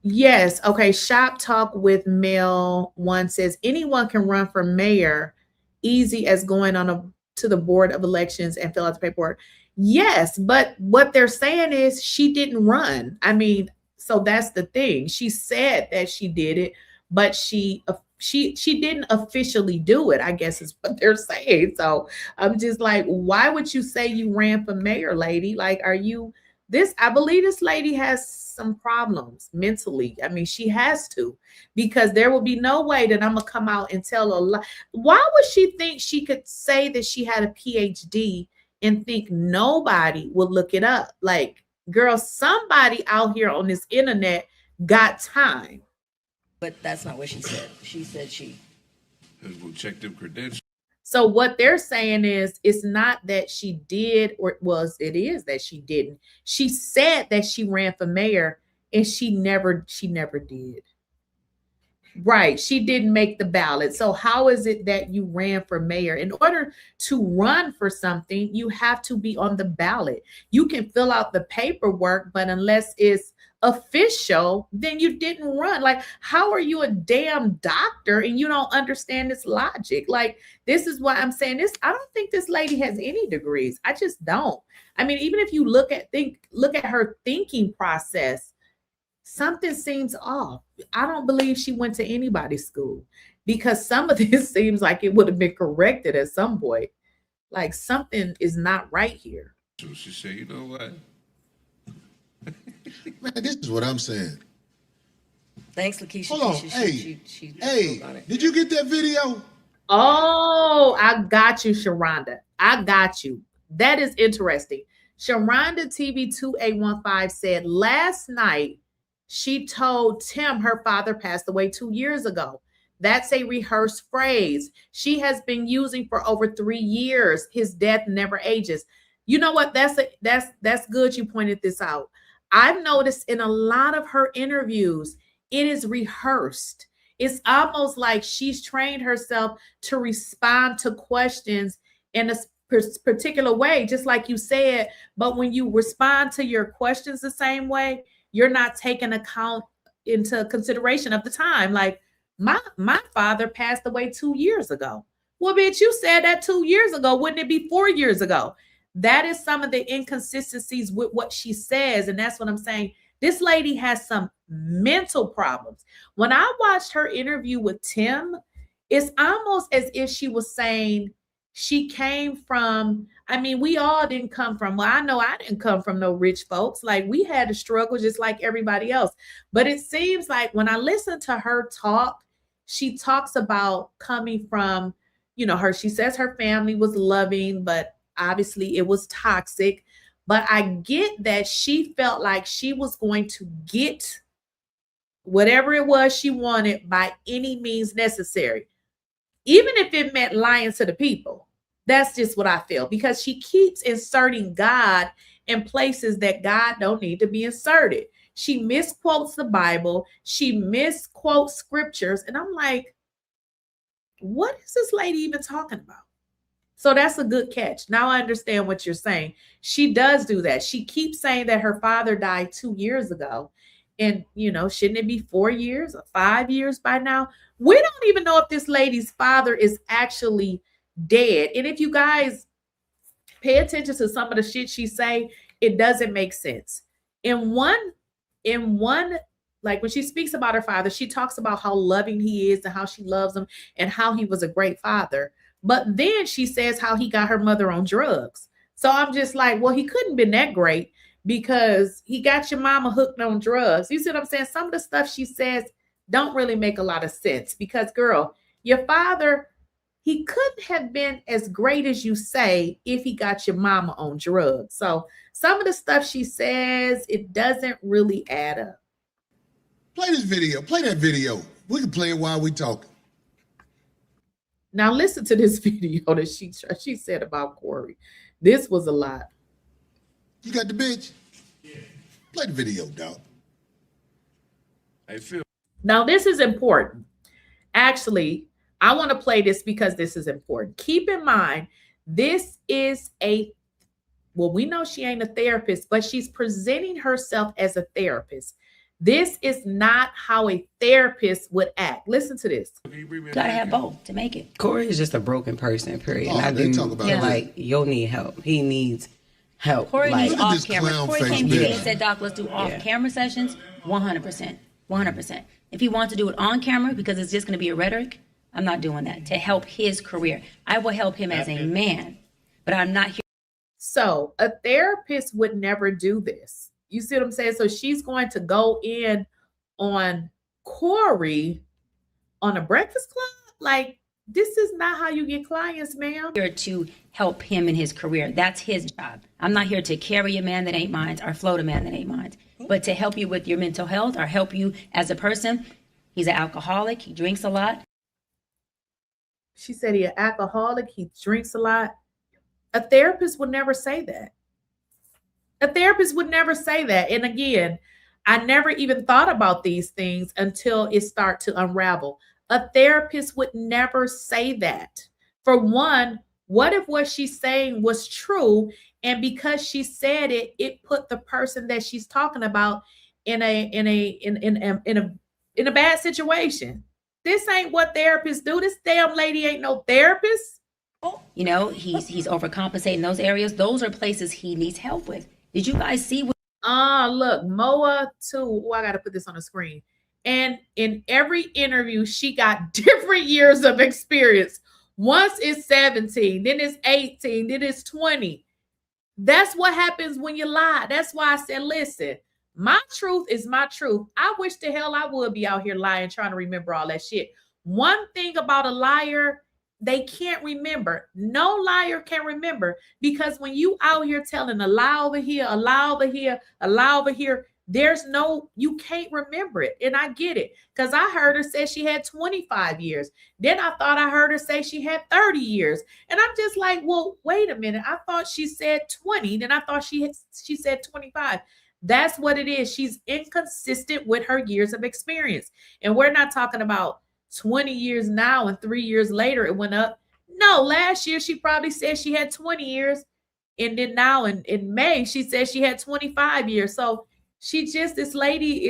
Yes. Okay. Shop Talk with Mel 1 says anyone can run for mayor, easy as going to the board of elections and fill out the paperwork. Yes, but what they're saying is she didn't run. I mean, so that's the thing. She said that she did it, but she didn't officially do it, I guess is what they're saying. So I'm just like, why would you say you ran for mayor, lady? Like, I believe this lady has some problems mentally. I mean, she has to, because there will be no way that I'm gonna come out and tell a lie. Why would she think she could say that she had a PhD and think nobody would look it up? Like, girl, somebody out here on this internet got time. But that's not what she said. She said Let's go check them credentials. So what they're saying is it's not that she did, it is that she didn't. She said that she ran for mayor and she never did. Right. She didn't make the ballot. So how is it that you ran for mayor? In order to run for something, you have to be on the ballot. You can fill out the paperwork, but unless it's official, then you didn't run. Like, how are you a damn doctor and you don't understand this logic? Like, this is why I'm saying this. I don't think this lady has any degrees. I just don't. I mean, even if you look at her thinking process, something seems off. I don't believe she went to anybody's school, because some of this seems like it would have been corrected at some point. Like, something is not right here. So she said, you know what? Man, this is what I'm saying. Thanks, Lakeysha. Hold on. Hey, did you get that video? Oh, I got you, Sharonda. I got you. That is interesting. Sharonda TV 2815 said last night she told Tim her father passed away 2 years ago. That's a rehearsed phrase she has been using for over 3 years. His death never ages. You know what? That's good you pointed this out. I've noticed in a lot of her interviews, it is rehearsed. It's almost like she's trained herself to respond to questions in a particular way, just like you said. But when you respond to your questions the same way, you're not taking account into consideration of the time. Like, my father passed away 2 years ago. Well, bitch, you said that 2 years ago. Wouldn't it be 4 years ago? That is some of the inconsistencies with what she says. And that's what I'm saying. This lady has some mental problems. When I watched her interview with Tim, it's almost as if she was saying she came from, I mean, we all didn't come from, well, I know I didn't come from no rich folks. Like, we had to struggle just like everybody else. But it seems like when I listen to her talk, she talks about coming from, she says her family was loving, but obviously it was toxic. But I get that she felt like she was going to get whatever it was she wanted by any means necessary, even if it meant lying to the people. That's just what I feel, because she keeps inserting God in places that God don't need to be inserted. She misquotes the Bible. She misquotes scriptures. And I'm like, what is this lady even talking about? So that's a good catch. Now I understand what you're saying. She does do that. She keeps saying that her father died 2 years ago. And, shouldn't it be 4 years or 5 years by now? We don't even know if this lady's father is actually dead. And if you guys pay attention to some of the shit she say, it doesn't make sense. In one, like when she speaks about her father, she talks about how loving he is and how she loves him and how he was a great father. But then she says how he got her mother on drugs. So I'm just like, well, he couldn't been that great, because he got your mama hooked on drugs. You see what I'm saying? Some of the stuff she says don't really make a lot of sense, because, girl, your father, he couldn't have been as great as you say if he got your mama on drugs. So some of the stuff she says, it doesn't really add up. Play this video. Play that video. We can play it while we talking. Now listen to this video that she said about Corey. This was a lot. You got the bitch? Yeah. Play the video, dog. Now this is important. Actually, I want to play this because this is important. Keep in mind, this is we know she ain't a therapist, but she's presenting herself as a therapist. This is not how a therapist would act. Listen to this. You gotta have both to make it. Corey is just a broken person, period. Oh, I they do talk about feel like you'll need help. He needs help. Corey like, needs Look at this off camera. clown Corey face came to me bitch. and said, Doc, let's do off camera sessions. 100%. 100%. If he wants to do it on camera because it's just going to be a rhetoric, I'm not doing that. To help his career, I will help him as a man, but I'm not here. So a therapist would never do this. You see what I'm saying? So she's going to go in on Corey on a Breakfast Club. Like, this is not how you get clients, ma'am. Here to help him in his career. That's his job. I'm not here to carry a man that ain't mine or float a man that ain't mine, but to help you with your mental health or help you as a person. He's an alcoholic. He drinks a lot. She said he's an alcoholic. He drinks a lot. A therapist would never say that. A therapist would never say that. And again, I never even thought about these things until it started to unravel. A therapist would never say that. For one, what if what she's saying was true, and because she said it, it put the person that she's talking about in a bad situation? This ain't what therapists do. This damn lady ain't no therapist. You know, he's overcompensating in those areas. Those are places he needs help with. Did you guys see what? Look, Moa too. Oh, I got to put this on the screen. And in every interview, she got different years of experience. Once it's 17, then it's 18, then it's 20. That's what happens when you lie. That's why I said, listen, my truth is my truth. I wish the hell I would be out here lying, trying to remember all that shit. One thing about a liar, they can't remember. No liar can remember, because when you out here telling a lie over here, a lie over here, a lie over here, you can't remember it. And I get it, because I heard her say she had 25 years. Then I thought I heard her say she had 30 years. And I'm just like, well, wait a minute. I thought she said 20. Then I thought she said 25. That's what it is. She's inconsistent with her years of experience. And we're not talking about 20 years now and 3 years later it went up. No, last year she probably said she had 20 years. And then now in May, she said she had 25 years. So this lady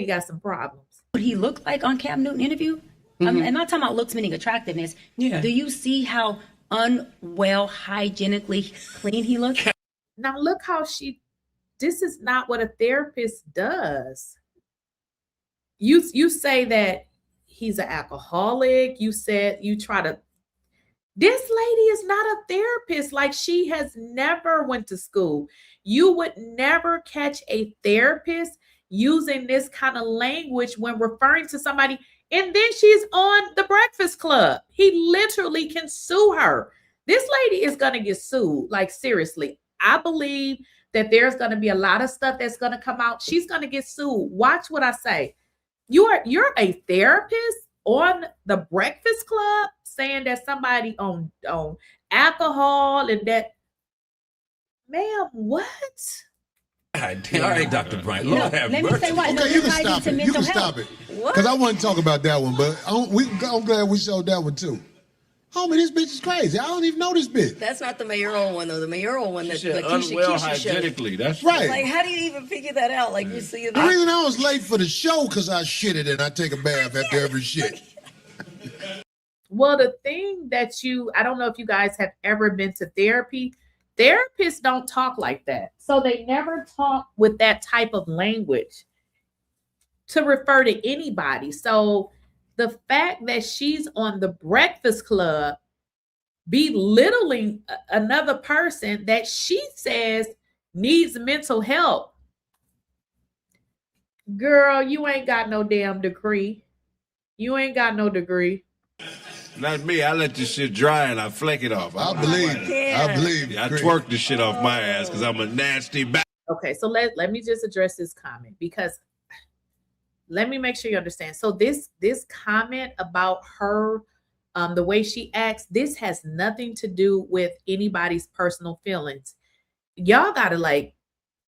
got some problems. What he looked like on Cam Newton interview? I'm not talking about looks meaning attractiveness. Yeah. Do you see how unwell, hygienically clean he looks? Now look how this is not what a therapist does. You say that he's an alcoholic. This lady is not a therapist. Like, she has never went to school. You would never catch a therapist using this kind of language when referring to somebody. And then she's on the Breakfast Club. He literally can sue her. This lady is going to get sued. Like, seriously, I believe that there's going to be a lot of stuff that's going to come out. She's going to get sued. Watch what I say. You're a therapist on the Breakfast Club saying that somebody on alcohol and that, ma'am, what? All right, Dr. Bryant. Lord have Let me mercy. say why. Okay, you can stop it. You can stop it. Because I want to talk about that one, but I'm glad we showed that one too. Homie, this bitch is crazy. I don't even know this bitch. That's not the mayoral one, though. The mayoral one that Lakeysha Keysha hygienically. That's right. Like, how do you even figure that out? Like, you see the reason I was late for the show because I shitted and I take a bath after every shit. Well, the thing that I don't know if you guys have ever been to therapy. Therapists don't talk like that. So they never talk with that type of language to refer to anybody. So the fact that she's on the Breakfast Club belittling another person that she says needs mental help. Girl, you ain't got no damn degree. You ain't got no degree. Not me. I let this shit dry and I fleck it off. I believe. I twerk the shit off my ass because I'm a nasty bastard. Okay, so let me just address this comment because let me make sure you understand. So this comment about her, the way she acts, this has nothing to do with anybody's personal feelings. Y'all gotta like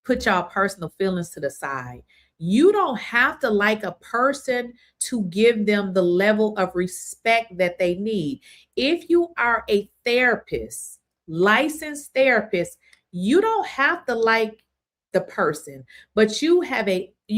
put y'all personal feelings to the side. You don't have to like a person to give them the level of respect that they need. If you are a therapist, licensed therapist, you don't have to like the person, but you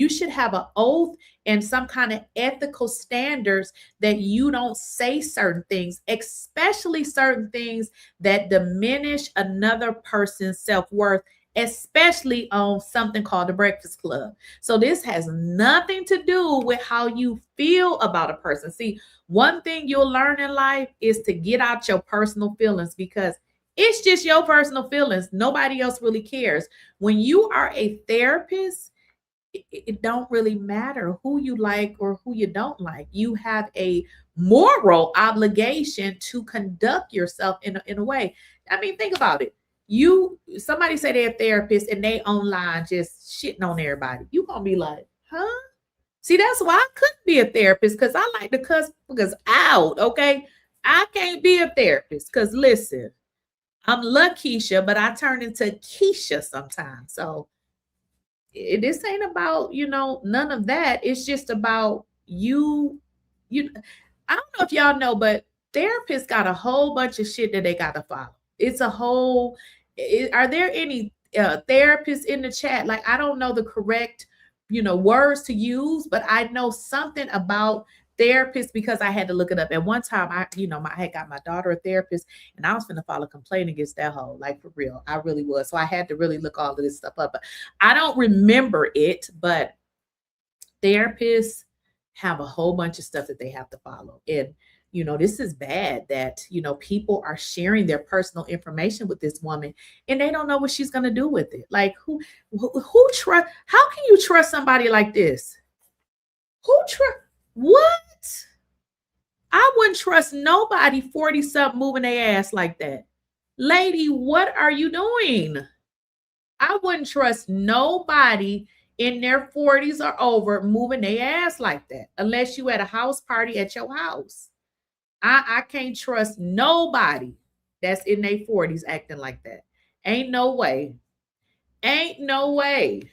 should have an oath and some kind of ethical standards that you don't say certain things, especially certain things that diminish another person's self-worth, especially on something called the Breakfast Club. So this has nothing to do with how you feel about a person. See, one thing you'll learn in life is to get out your personal feelings because it's just your personal feelings. Nobody else really cares. When you are a therapist, it don't really matter who you like or who you don't like. You have a moral obligation to conduct yourself in a way. I mean, think about it. Somebody say they're a therapist and they online just shitting on everybody. You gonna be like, huh? See, that's why I couldn't be a therapist because I like to cuss because out, okay? I can't be a therapist because listen, I'm Lakeysha, but I turn into Keysha sometimes. So this ain't about, none of that. It's just about you. I don't know if y'all know, but therapists got a whole bunch of shit that they got to follow. It's a whole, are there any therapists in the chat? Like, I don't know the correct, words to use, but I know something about therapists because I had to look it up. At one time, I had got my daughter a therapist and I was finna file a complaint against that hoe, like for real. I really was. So I had to really look all of this stuff up, but I don't remember it, but therapists have a whole bunch of stuff that they have to follow. And this is bad that, people are sharing their personal information with this woman and they don't know what she's going to do with it. Like who trust? How can you trust somebody like this? What? I wouldn't trust nobody 40-something moving their ass like that. Lady, what are you doing? I wouldn't trust nobody in their 40s or over moving their ass like that unless you at a house party at your house. I can't trust nobody that's in their 40s acting like that. Ain't no way. Ain't no way.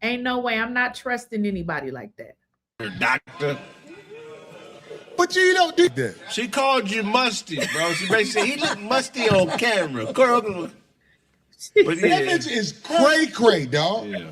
Ain't no way. I'm not trusting anybody like that. Doctor. But you don't do that. She called you musty, bro. She basically said he looked musty on camera. Girl, but that bitch is cray, dog. Yeah.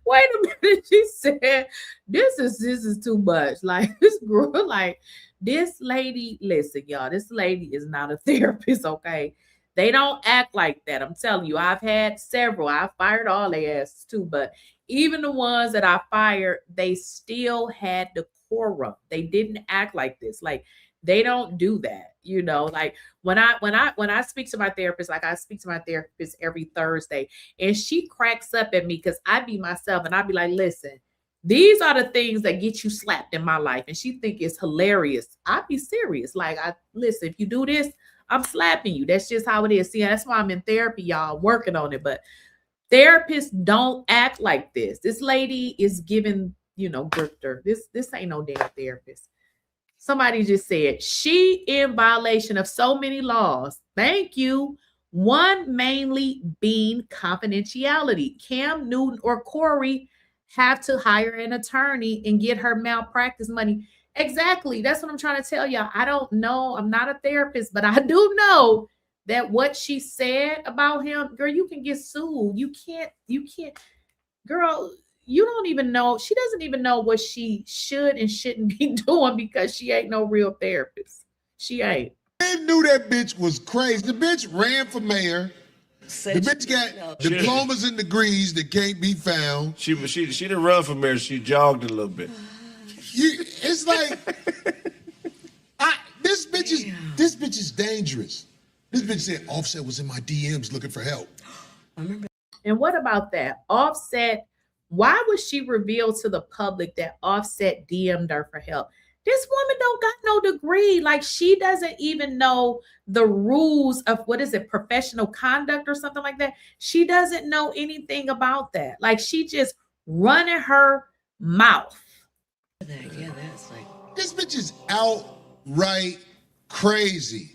Wait a minute. She said, this is too much. Like this girl, like this lady, listen, y'all, this lady is not a therapist, okay? They don't act like that. I'm telling you, I've had several. I fired all their asses too, but even the ones that I fired, they still had decorum. They didn't act like this. Like They don't do that. You know, like when I speak to my therapist, like I speak to my therapist every Thursday, and she cracks up at me because I be myself and I be like, listen, these are the things that get you slapped in my life. And she think it's hilarious. I be serious. Like, listen, if you do this, I'm slapping you. That's just how it is. See, that's why I'm in therapy, y'all, working on it. But therapists don't act like this. This lady is giving, grifter. This ain't no damn therapist. Somebody just said she in violation of so many laws. Thank you. One mainly being confidentiality. Cam Newton or Corey have to hire an attorney and get her malpractice money. Exactly. That's what I'm trying to tell y'all. I don't know. I'm not a therapist, but I do know that what she said about him, girl, you can get sued. You can't, girl, you don't even know. She doesn't even know what she should and shouldn't be doing because she ain't no real therapist. She ain't. I knew that bitch was crazy. The bitch ran for mayor. The bitch got diplomas and degrees that can't be found. She didn't run for mayor. She jogged a little bit. It's like this bitch is dangerous. This bitch said Offset was in my DMs looking for help. I remember. And what about that? Offset, why would she reveal to the public that Offset DM'd her for help? This woman don't got no degree. Like, she doesn't even know the rules of, professional conduct or something like that. She doesn't know anything about that. Like, she just running her mouth. Yeah, that's like, this bitch is outright crazy.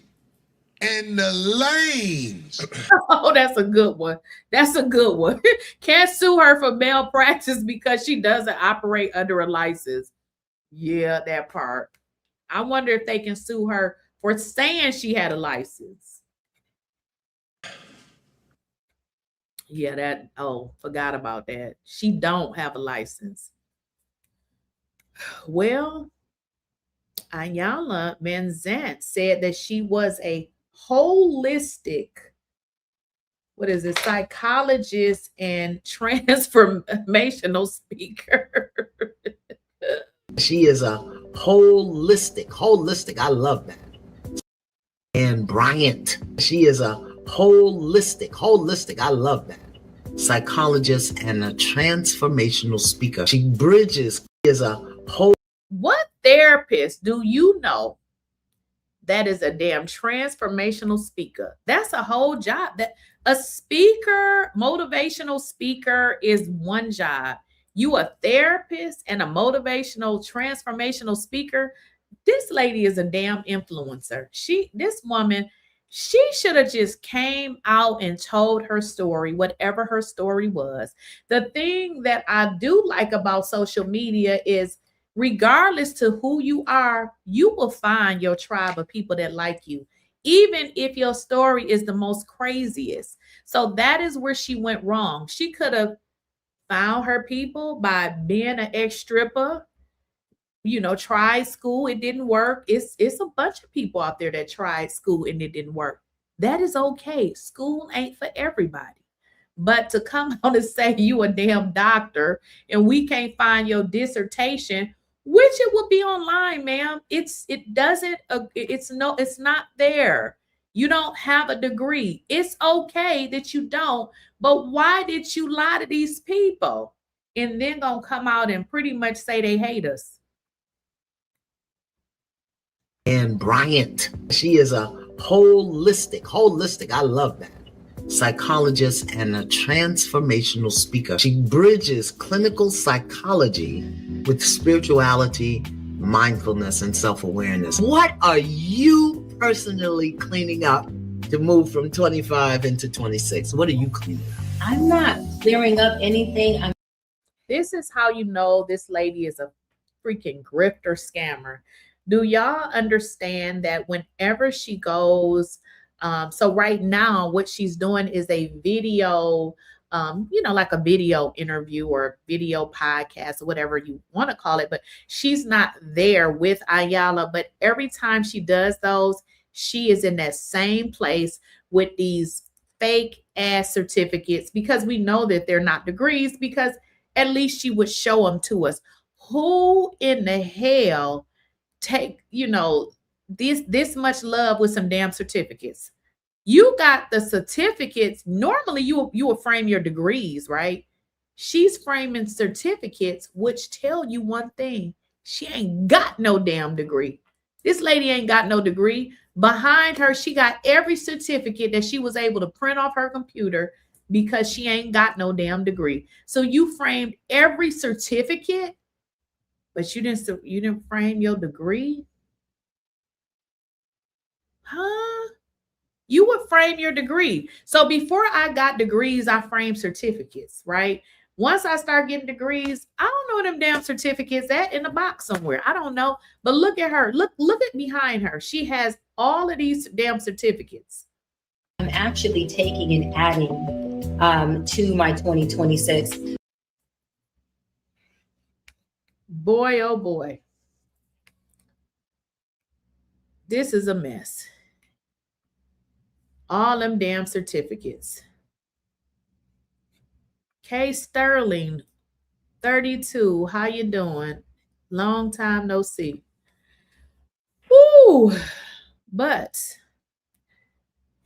And the lanes. Oh, that's a good one. That's a good one. Can't sue her for malpractice because she doesn't operate under a license. Yeah, that part. I wonder if they can sue her for saying she had a license. Yeah, forgot about that. She don't have a license. Well, 𝐬𝐮𝐫𝐿 said that she was a holistic, psychologist and transformational speaker. She is a holistic. I love that. And Bryant, she is a holistic. I love that. Psychologist and a transformational speaker. She bridges, is a whole. What therapist do you know that is a damn transformational speaker? That's a whole job. That a speaker, motivational speaker is one job. You a therapist and a motivational transformational speaker. This lady is a damn influencer. This woman, she should have just came out and told her story, whatever her story was. The thing that I do like about social media is, regardless to who you are, you will find your tribe of people that like you, even if your story is the most craziest. So that is where she went wrong. She could have found her people by being an ex-stripper, tried school, it didn't work. It's a bunch of people out there that tried school and it didn't work. That is okay. School ain't for everybody. But to come out and say you a damn doctor and we can't find your dissertation, which it will be online, ma'am. It's not there. You don't have a degree. It's okay that you don't, but why did you lie to these people and then gonna come out and pretty much say they hate us? And Bryant, she is a holistic. I love that. Psychologist and a transformational speaker. She bridges clinical psychology with spirituality, mindfulness, and self-awareness. What are you personally cleaning up to move from 25 into 26? What are you cleaning up? I'm not clearing up anything. This is how you know this lady is a freaking grifter scammer. Do y'all understand that whenever she goes, so right now what she's doing is a video, like a video interview or video podcast or whatever you want to call it, but she's not there with 𝐬𝐿. But every time she does those, she is in that same place with these fake ass certificates, because we know that they're not degrees, because at least she would show them to us. Who in the hell take, this much love with some damn certificates. You got the certificates. Normally you will frame your degrees, right? She's framing certificates, which tell you one thing. She ain't got no damn degree. This lady ain't got no degree. Behind her, she got every certificate that she was able to print off her computer because she ain't got no damn degree. So you framed every certificate, but you didn't frame your degree? Huh? You would frame your degree. So before I got degrees, I framed certificates, right? Once I start getting degrees, I don't know them damn certificates at in the box somewhere. I don't know. But look at her. Look at behind her. She has all of these damn certificates. I'm actually taking and adding to my 2026. Boy, oh boy. This is a mess. All them damn certificates. K Sterling, 32. How you doing? Long time no see. Woo! But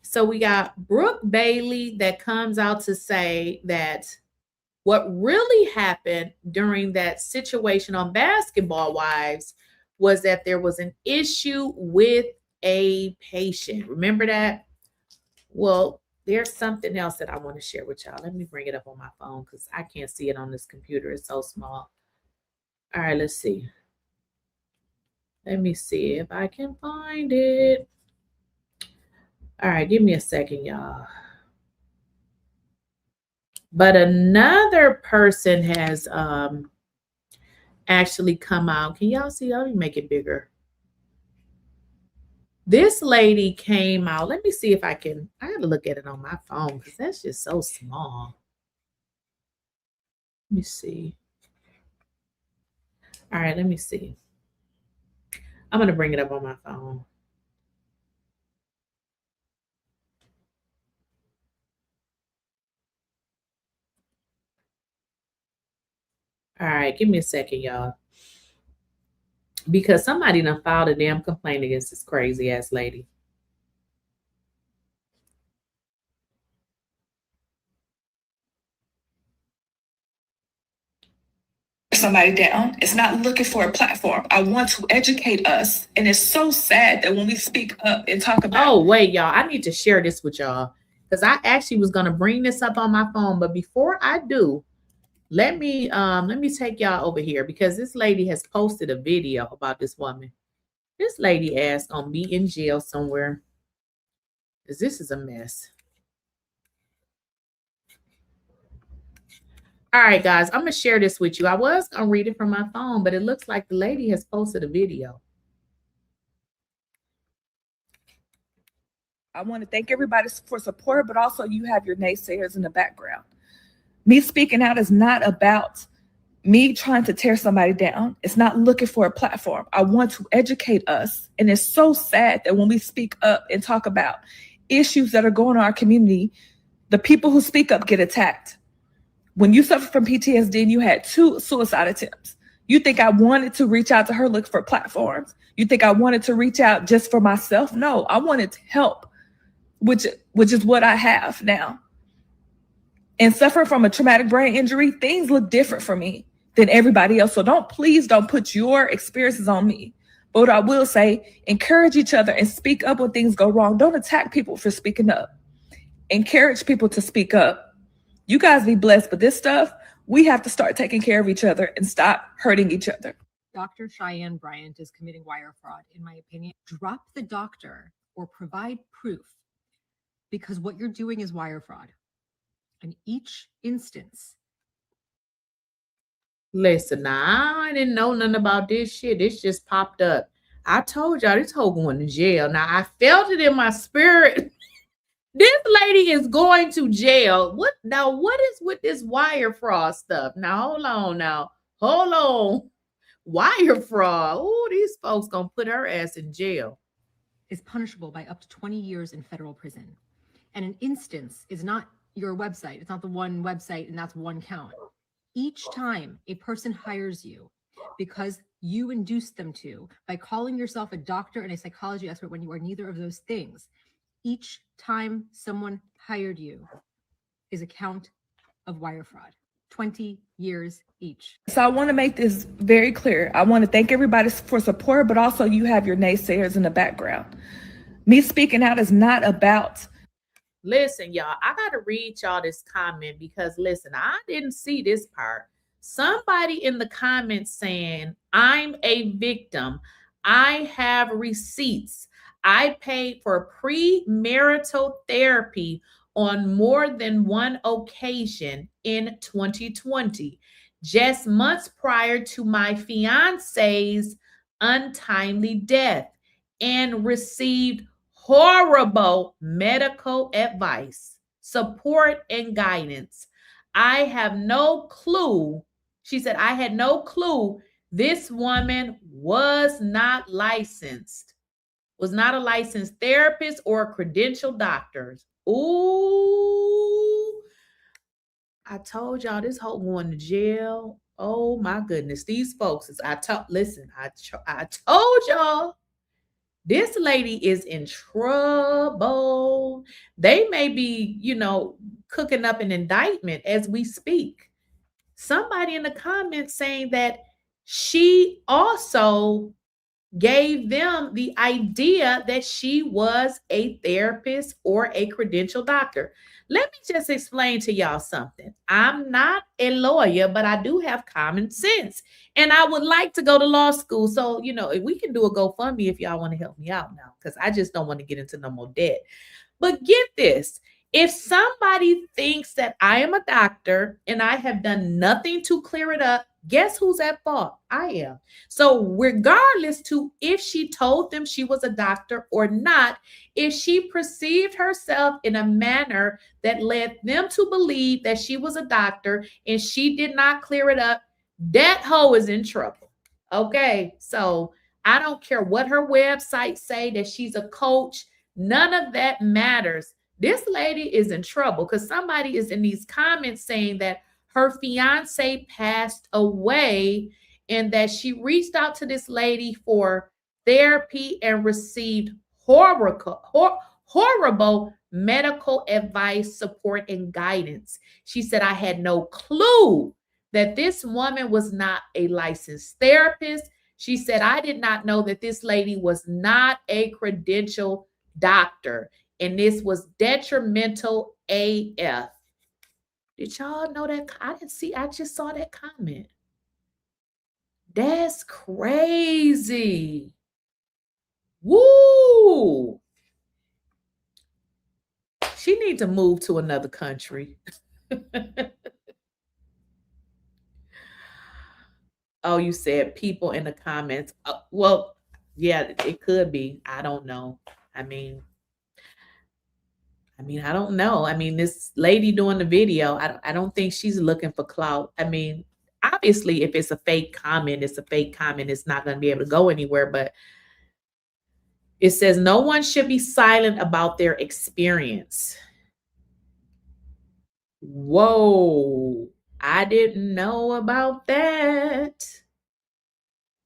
so we got Brooke Bailey that comes out to say that what really happened during that situation on Basketball Wives was that there was an issue with a patient. Remember that? Well, there's something else that I want to share with y'all. Let me bring it up on my phone because I can't see it on this computer. It's so small. All right, let's see. Let me see if I can find it. All right, give me a second, y'all. But another person has actually come out. Can y'all see? Let me make it bigger. This lady came out. Let me see if I can. I got to look at it on my phone because that's just so small. Let me see. All right, let me see. I'm going to bring it up on my phone. All right, give me a second, y'all. Because somebody done filed a damn complaint against this crazy ass lady. Somebody down. It's not looking for a platform. I want to educate us. And it's so sad that when we speak up and talk about. Oh, wait, y'all. I need to share this with y'all. Because I actually was going to bring this up on my phone. But before I do, let me take y'all over here because this lady has posted a video about this woman. This lady ass gonna be in jail somewhere. Because this is a mess. All right, guys, I'm gonna share this with you. I was gonna read it from my phone, but it looks like the lady has posted a video. I want to thank everybody for support, but also you have your naysayers in the background. Me speaking out is not about me trying to tear somebody down. It's not looking for a platform. I want to educate us. And it's so sad that when we speak up and talk about issues that are going on in our community, the people who speak up get attacked. When you suffer from PTSD and you had 2 suicide attempts, you think I wanted to reach out to her, look for platforms? You think I wanted to reach out just for myself? No, I wanted to help, which is what I have now. And suffering from a traumatic brain injury, things look different for me than everybody else. So please don't put your experiences on me. But what I will say, encourage each other and speak up when things go wrong. Don't attack people for speaking up. Encourage people to speak up. You guys be blessed, but this stuff, we have to start taking care of each other and stop hurting each other. Dr. Cheyenne Bryant is committing wire fraud, in my opinion. Drop the doctor or provide proof because what you're doing is wire fraud. In each instance. Listen, now I didn't know nothing about this shit. This just popped up. I told y'all this whole going to jail. Now I felt it in my spirit. This lady is going to jail. What is with this wire fraud stuff? Now hold on. Wire fraud. Oh, these folks gonna put her ass in jail. Is punishable by up to 20 years in federal prison. And an instance is not your website. It's not the one website and that's one count. Each time a person hires you, because you induced them to by calling yourself a doctor and a psychology expert when you are neither of those things. Each time someone hired you is a count of wire fraud. 20 years each. So I want to make this very clear. I want to thank everybody for support, but also you have your naysayers in the background. Me speaking out is not about. Listen, y'all, I got to read y'all this comment because, listen, I didn't see this part. Somebody in the comments saying, I'm a victim. I have receipts. I paid for premarital therapy on more than one occasion in 2020, just months prior to my fiance's untimely death, and received horrible medical advice, support, and guidance. I have no clue. She said, I had no clue this woman was not licensed, was not a licensed therapist or a credentialed doctor. Ooh, I told y'all this whole going to jail. Oh my goodness. These folks, listen, I told y'all this lady is in trouble. They may be, cooking up an indictment as we speak. Somebody in the comments saying that she also gave them the idea that she was a therapist or a credentialed doctor. Let me just explain to y'all something. I'm not a lawyer, but I do have common sense. And I would like to go to law school. So, if we can do a GoFundMe if y'all want to help me out now, because I just don't want to get into no more debt. But get this. If somebody thinks that I am a doctor and I have done nothing to clear it up, guess who's at fault? I am. So regardless to if she told them she was a doctor or not, if she perceived herself in a manner that led them to believe that she was a doctor and she did not clear it up, that hoe is in trouble. Okay, so I don't care what her website say, that she's a coach. None of that matters. This lady is in trouble because somebody is in these comments saying that her fiance passed away and that she reached out to this lady for therapy and received horrible medical advice, support, and guidance. She said, I had no clue that this woman was not a licensed therapist. She said, I did not know that this lady was not a credentialed doctor. And this was detrimental AF. Did y'all know that? I didn't see. I just saw that comment. That's crazy. Woo. She needs to move to another country. Oh, you said people in the comments. Well, yeah, it could be. I don't know. I mean, I don't know. This lady doing the video, I don't think she's looking for clout. Obviously, if it's a fake comment, it's a fake comment. It's not going to be able to go anywhere. But it says no one should be silent about their experience. Whoa, I didn't know about that.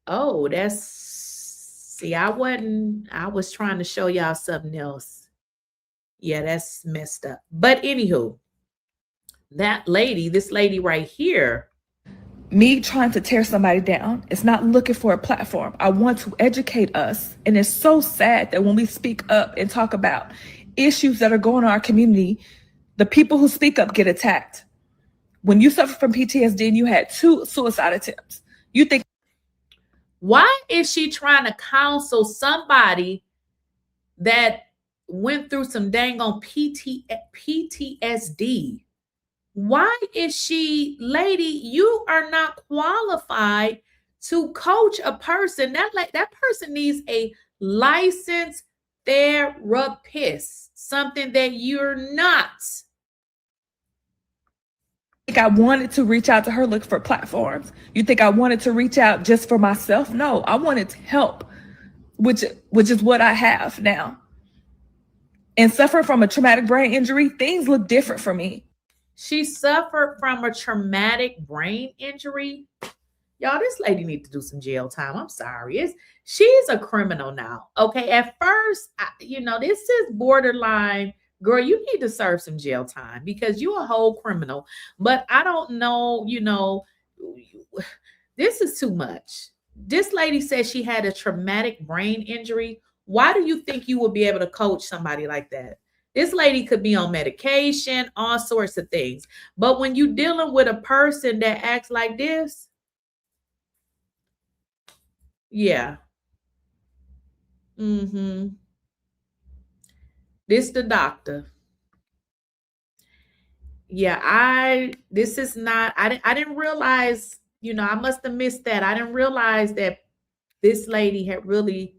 Oh, I was trying to show y'all something else. Yeah, that's messed up. But anywho, this lady right here. Me trying to tear somebody down. It's not looking for a platform. I want to educate us. And it's so sad that when we speak up and talk about issues that are going on in our community, the people who speak up get attacked. When you suffer from PTSD and you had 2 suicide attempts, you think, why is she trying to counsel somebody that went through some dang on PTSD? Why is she, lady, you are not qualified to coach a person. That person needs a licensed therapist, something that you're not. I wanted to reach out to her, look for platforms. You think I wanted to reach out just for myself? No, I wanted to help, which is what I have now. And suffering from a traumatic brain injury, things look different for me. She suffered from a traumatic brain injury. Y'all, this lady need to do some jail time. I'm sorry. She's a criminal now. Okay. At first, this is borderline. Girl, you need to serve some jail time because you a whole criminal. But I don't know, this is too much. This lady said she had a traumatic brain injury. Why do you think you would be able to coach somebody like that? This lady could be on medication, all sorts of things. But when you're dealing with a person that acts like this, yeah. This the doctor. Yeah, this is not, I didn't realize, I must have missed that. I didn't realize that this lady had really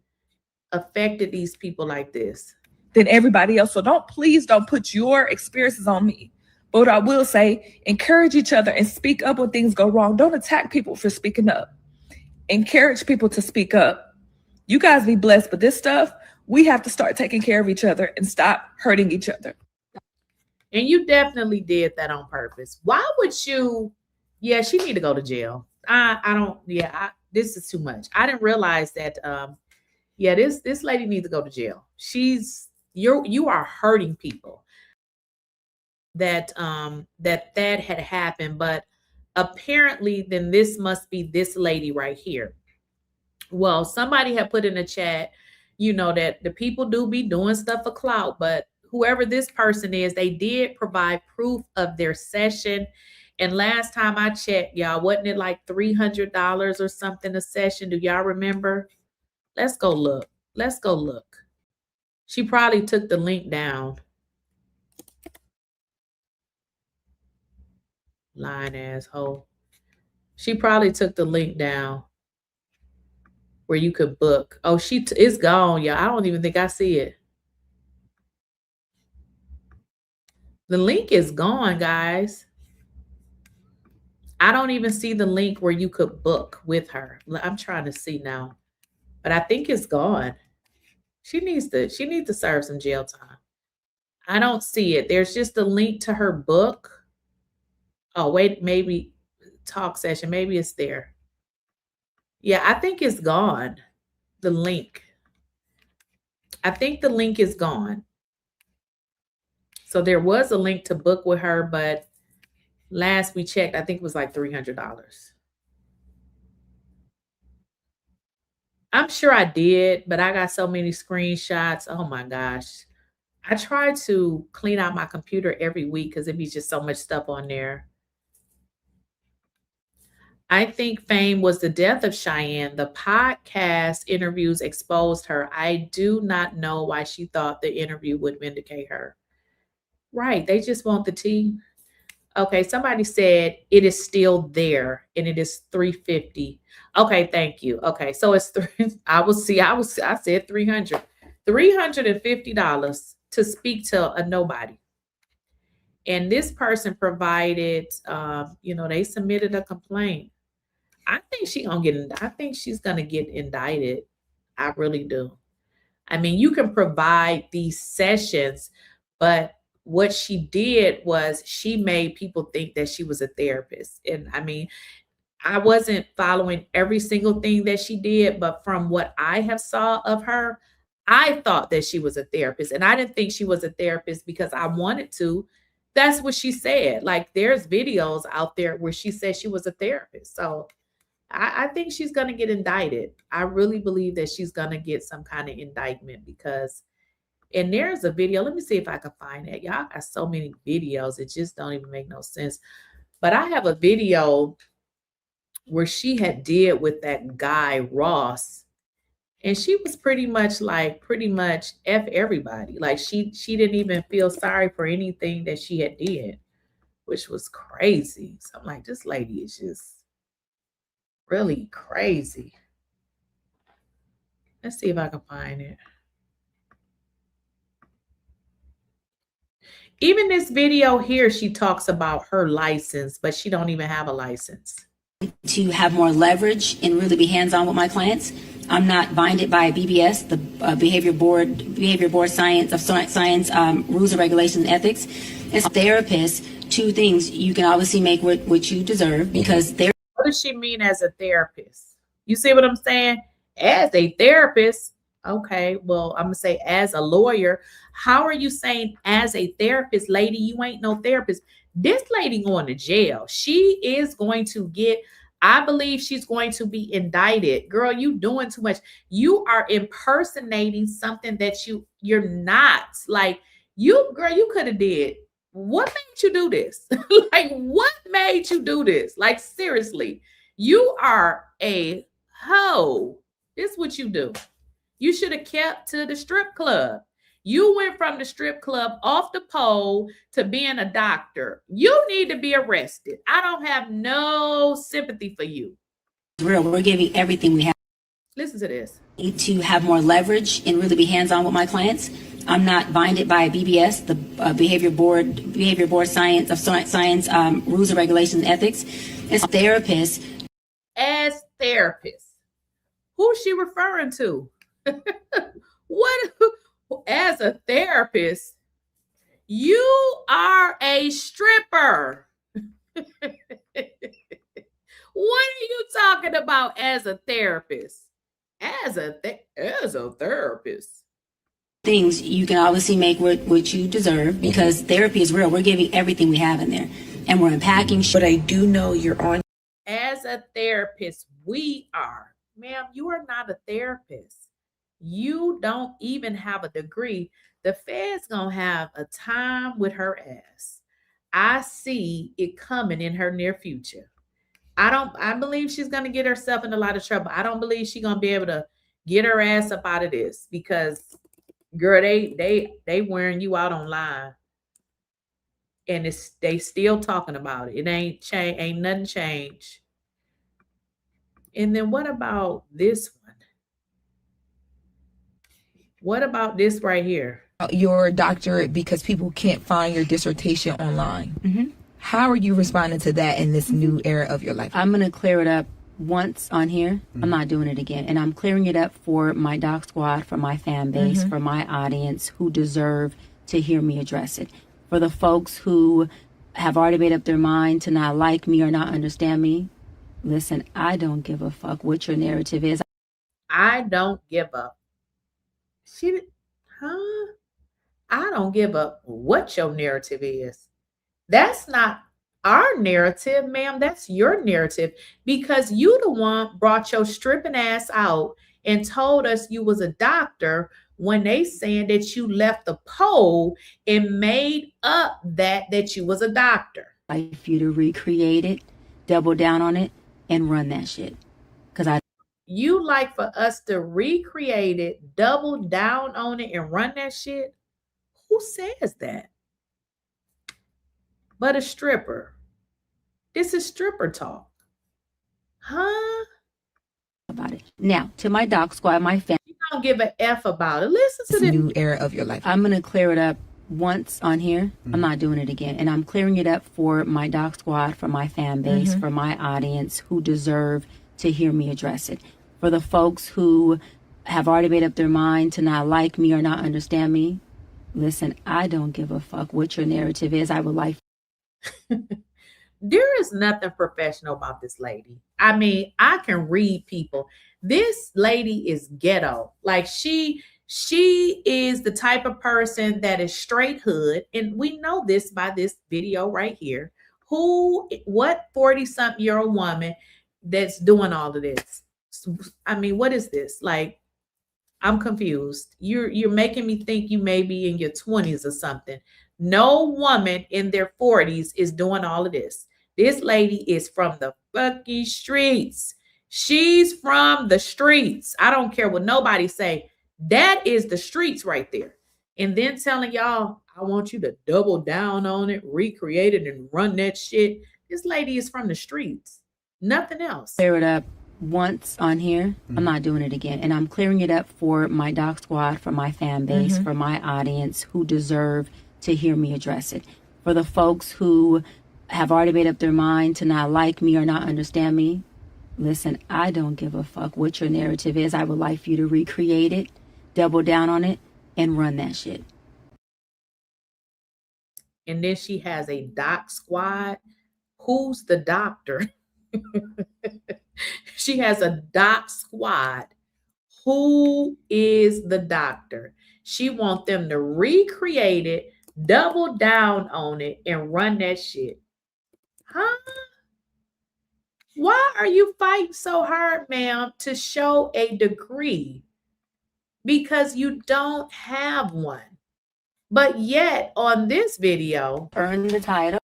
affected these people like this. Than everybody else. So please don't put your experiences on me. But what I will say, encourage each other and speak up when things go wrong. Don't attack people for speaking up. Encourage people to speak up. You guys be blessed, but this stuff, we have to start taking care of each other and stop hurting each other. And you definitely did that on purpose. Why would you? Yeah, she need to go to jail. This is too much. I didn't realize that. This lady needs to go to jail. You are hurting people. That had happened, but apparently then this must be this lady right here. Well, somebody had put in the chat, that the people do be doing stuff for clout, but whoever this person is, they did provide proof of their session. And last time I checked, y'all, wasn't it like $300 or something a session? Do y'all remember? Let's go look. She probably took the link down. Lying asshole. She probably took the link down where you could book. Oh, it's gone, y'all. I don't even think I see it. The link is gone, guys. I don't even see the link where you could book with her. I'm trying to see now, but I think it's gone. She needs to serve some jail time. I don't see it. There's just a link to her book. Oh, wait, maybe talk session. Maybe it's there. Yeah, I think it's gone. The link. I think the link is gone. So there was a link to book with her, but last we checked, I think it was like $300. I'm sure I did, but I got so many screenshots. Oh my gosh. I try to clean out my computer every week because it'd be just so much stuff on there. I think fame was the death of Cheyenne. The podcast interviews exposed her. I do not know why she thought the interview would vindicate her. Right. They just want the tea. Okay. Somebody said it is still there and it is $350. Okay. Thank you. Okay. So it's I said $300. $350 to speak to a nobody. And this person provided, they submitted a complaint. I think she's gonna get indicted. I really do. I mean, you can provide these sessions, but what she did was she made people think that she was a therapist. And I mean, I wasn't following every single thing that she did, but from what I have saw of her, I thought that she was a therapist. And I didn't think she was a therapist because I wanted to. That's what she said. Like, there's videos out there where she said she was a therapist. So I think she's going to get indicted. I really believe that she's going to get some kind of indictment because, and there's a video. Let me see if I can find it. Y'all got so many videos. It just don't even make no sense. But I have a video where she had did with that guy, Ross. And she was pretty much F everybody. Like she didn't even feel sorry for anything that she had did, which was crazy. So I'm like, this lady is just really crazy. Let's see if I can find it. Even this video here, she talks about her license, but she don't even have a license. To have more leverage and really be hands-on with my clients. I'm not binded by BBS, the Behavior Board Science Rules and Regulations and Ethics. As a therapist, two things: you can obviously make what you deserve because they're. What does she mean as a therapist? You see what I'm saying? As a therapist, okay, well, I'm gonna say as a lawyer. How are you saying as a therapist, lady? You ain't no therapist. This lady going to jail. She is going to get, I believe she's going to be indicted. Girl, you doing too much. You are impersonating something that you're not. Like, you, girl, you could have did. What made you do this? Like, what made you do this? Like, seriously, you are a hoe. This is what you do. You should have kept to the strip club. You went from the strip club off the pole to being a doctor. You need to be arrested. I don't have no sympathy for you. Real, we're giving everything we have. Listen to this. To have more leverage and really be hands-on with my clients. I'm not binded by BBS, the Behavior Board Science Rules and Regulations and Ethics. As therapists. As therapists. Who's she referring to? What? As a therapist, you are a stripper. What are you talking about as a therapist? As a therapist. Things you can obviously make what you deserve, because therapy is real. We're giving everything we have in there, and we're unpacking. But I do know you're on. As a therapist, we are. Ma'am, you are not a therapist. You don't even have a degree. The Fed's gonna have a time with her ass. I see it coming in her near future. I believe she's gonna get herself in a lot of trouble. I don't believe she's gonna be able to get her ass up out of this, because girl, they wearing you out online. And they still talking about it. It ain't nothing changed. And then what about this one? What about this right here? Your doctorate because people can't find your dissertation online. Mm-hmm. How are you responding to that in this new era of your life? I'm going to clear it up once on here. I'm not doing it again. And I'm clearing it up for my doc squad, for my fan base, for my audience who deserve to hear me address it. For the folks who have already made up their mind to not like me or not understand me, listen, I don't give a fuck what your narrative is. I don't give up. I don't give up what your narrative is. That's not our narrative, ma'am. That's your narrative, because you the one brought your stripping ass out and told us you was a doctor when they saying that you left the pole and made up that you was a doctor. I'd like you to recreate it, double down on it, and run that shit. You like for us to recreate it, double down on it, and run that shit? Who says that? But a stripper. This is stripper talk. Huh? About it. Now, to my doc squad, my family. You don't give a F about it. Listen to this new era of your life. I'm going to clear it up once on here. I'm not doing it again. And I'm clearing it up for my doc squad, for my fan base, for my audience who deserve to hear me address it. For the folks who have already made up their mind to not like me or not understand me, listen, I don't give a fuck what your narrative is. I would like. There is nothing professional about this lady. I mean, I can read people. This lady is ghetto. Like she is the type of person that is straight hood. And we know this by this video right here. What 40-something-year-old woman that's doing all of this? I mean, what is this? Like, I'm confused. You're making me think you may be in your 20s or something. No woman in their 40s is doing all of this. This lady is from the fucking streets. She's from the streets. I don't care what nobody say. That is the streets right there. And then telling y'all, I want you to double down on it, recreate it, and run that shit. This lady is from the streets. Nothing else. Clear it up once on here. I'm not doing it again. And I'm clearing it up for my doc squad, for my fan base, for my audience who deserve to hear me address it. For the folks who have already made up their mind to not like me or not understand me, listen, I don't give a fuck what your narrative is. I would like for you to recreate it, double down on it, and run that shit. And then she has a doc squad. Who's the doctor? She has a doc squad. Who is the doctor? She wants them to recreate it, double down on it, and run that shit. Huh? Why are you fighting so hard, ma'am, to show a degree? Because you don't have one. But yet on this video, Earn the title.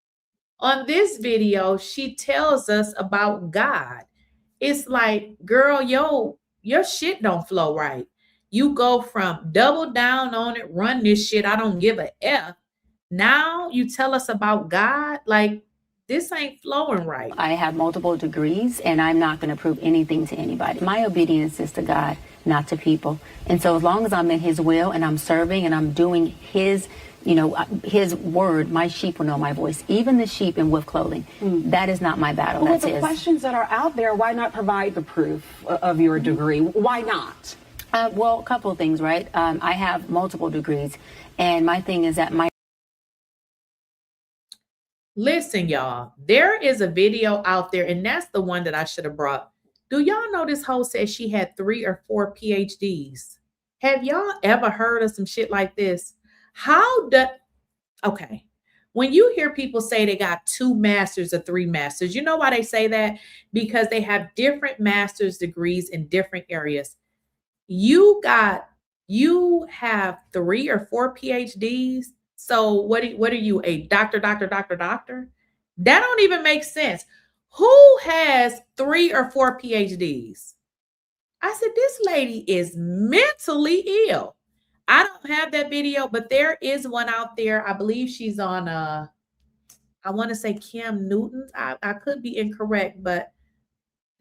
On this video, she tells us about God. It's like, girl, your shit don't flow right. You go from double down on it, run this shit, I don't give a F. Now you tell us about God? Like, this ain't flowing right. I have multiple degrees, and I'm not going to prove anything to anybody. My obedience is to God, not to people. And so as long as I'm in his will and I'm serving and I'm doing his, his word, my sheep will know my voice. Even the sheep in wolf clothing. That is not my battle. Well, That's with the his. questions that are out there, why not provide the proof of your degree? Why not? Well, a couple of things, right? I have multiple degrees, and my thing is that my Listen, y'all, there is a video out there, and that's the one that I should have brought. Do y'all know this hoe said she had 3 or 4 PhDs? Have y'all ever heard of some shit like this? Okay. When you hear people say they got 2 masters or 3 masters, you know why they say that? Because they have different master's degrees in different areas. You have 3 or 4 PhDs. So what are you, a doctor? That don't even make sense. Who has 3 or 4 PhDs? I said, this lady is mentally ill. I don't have that video, but there is one out there. I believe she's on, I want to say Cam Newton. I could be incorrect, but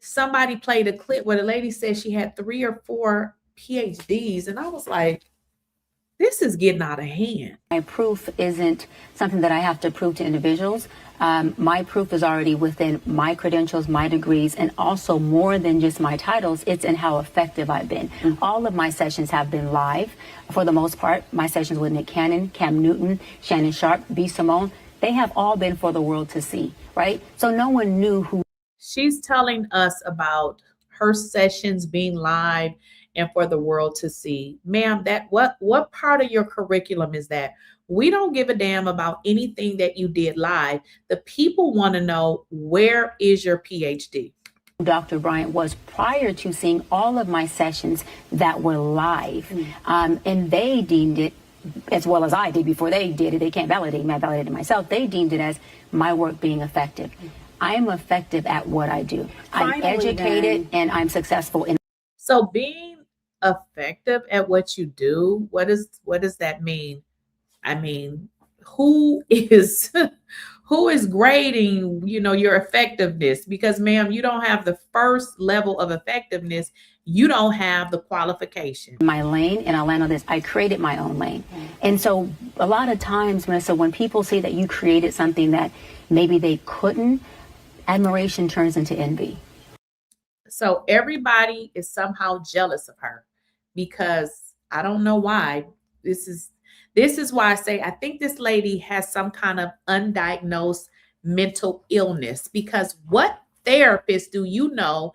somebody played a clip where the lady said she had 3 or 4 PhDs. And I was like, this is getting out of hand. My proof isn't something that I have to prove to individuals. My proof is already within my credentials, my degrees, and also more than just my titles. It's in how effective I've been. All of my sessions have been live for the most part. My sessions with Nick Cannon, Cam Newton, Shannon Sharp, B. Simone, they have all been for the world to see, right? So no one knew who. She's telling us about her sessions being live and for the world to see. Ma'am, what part of your curriculum is that? We don't give a damn about anything that you did live. The people want to know, where is your PhD? Dr. Bryant was prior to seeing all of my sessions that were live. And they deemed it, as well as I did before they did it, they can't validate me, I validated myself. They deemed it as my work being effective. I am effective at what I do. I'm educated and I'm successful in. So being effective at what you do, what does that mean? I mean, who is grading, your effectiveness? Because ma'am, you don't have the first level of effectiveness. You don't have the qualification. My lane, and I'll land on this, I created my own lane. And so a lot of times, Melissa, when people see that you created something that maybe they couldn't, admiration turns into envy. So everybody is somehow jealous of her, because I don't know why. This is why I say I think this lady has some kind of undiagnosed mental illness, because what therapists do you know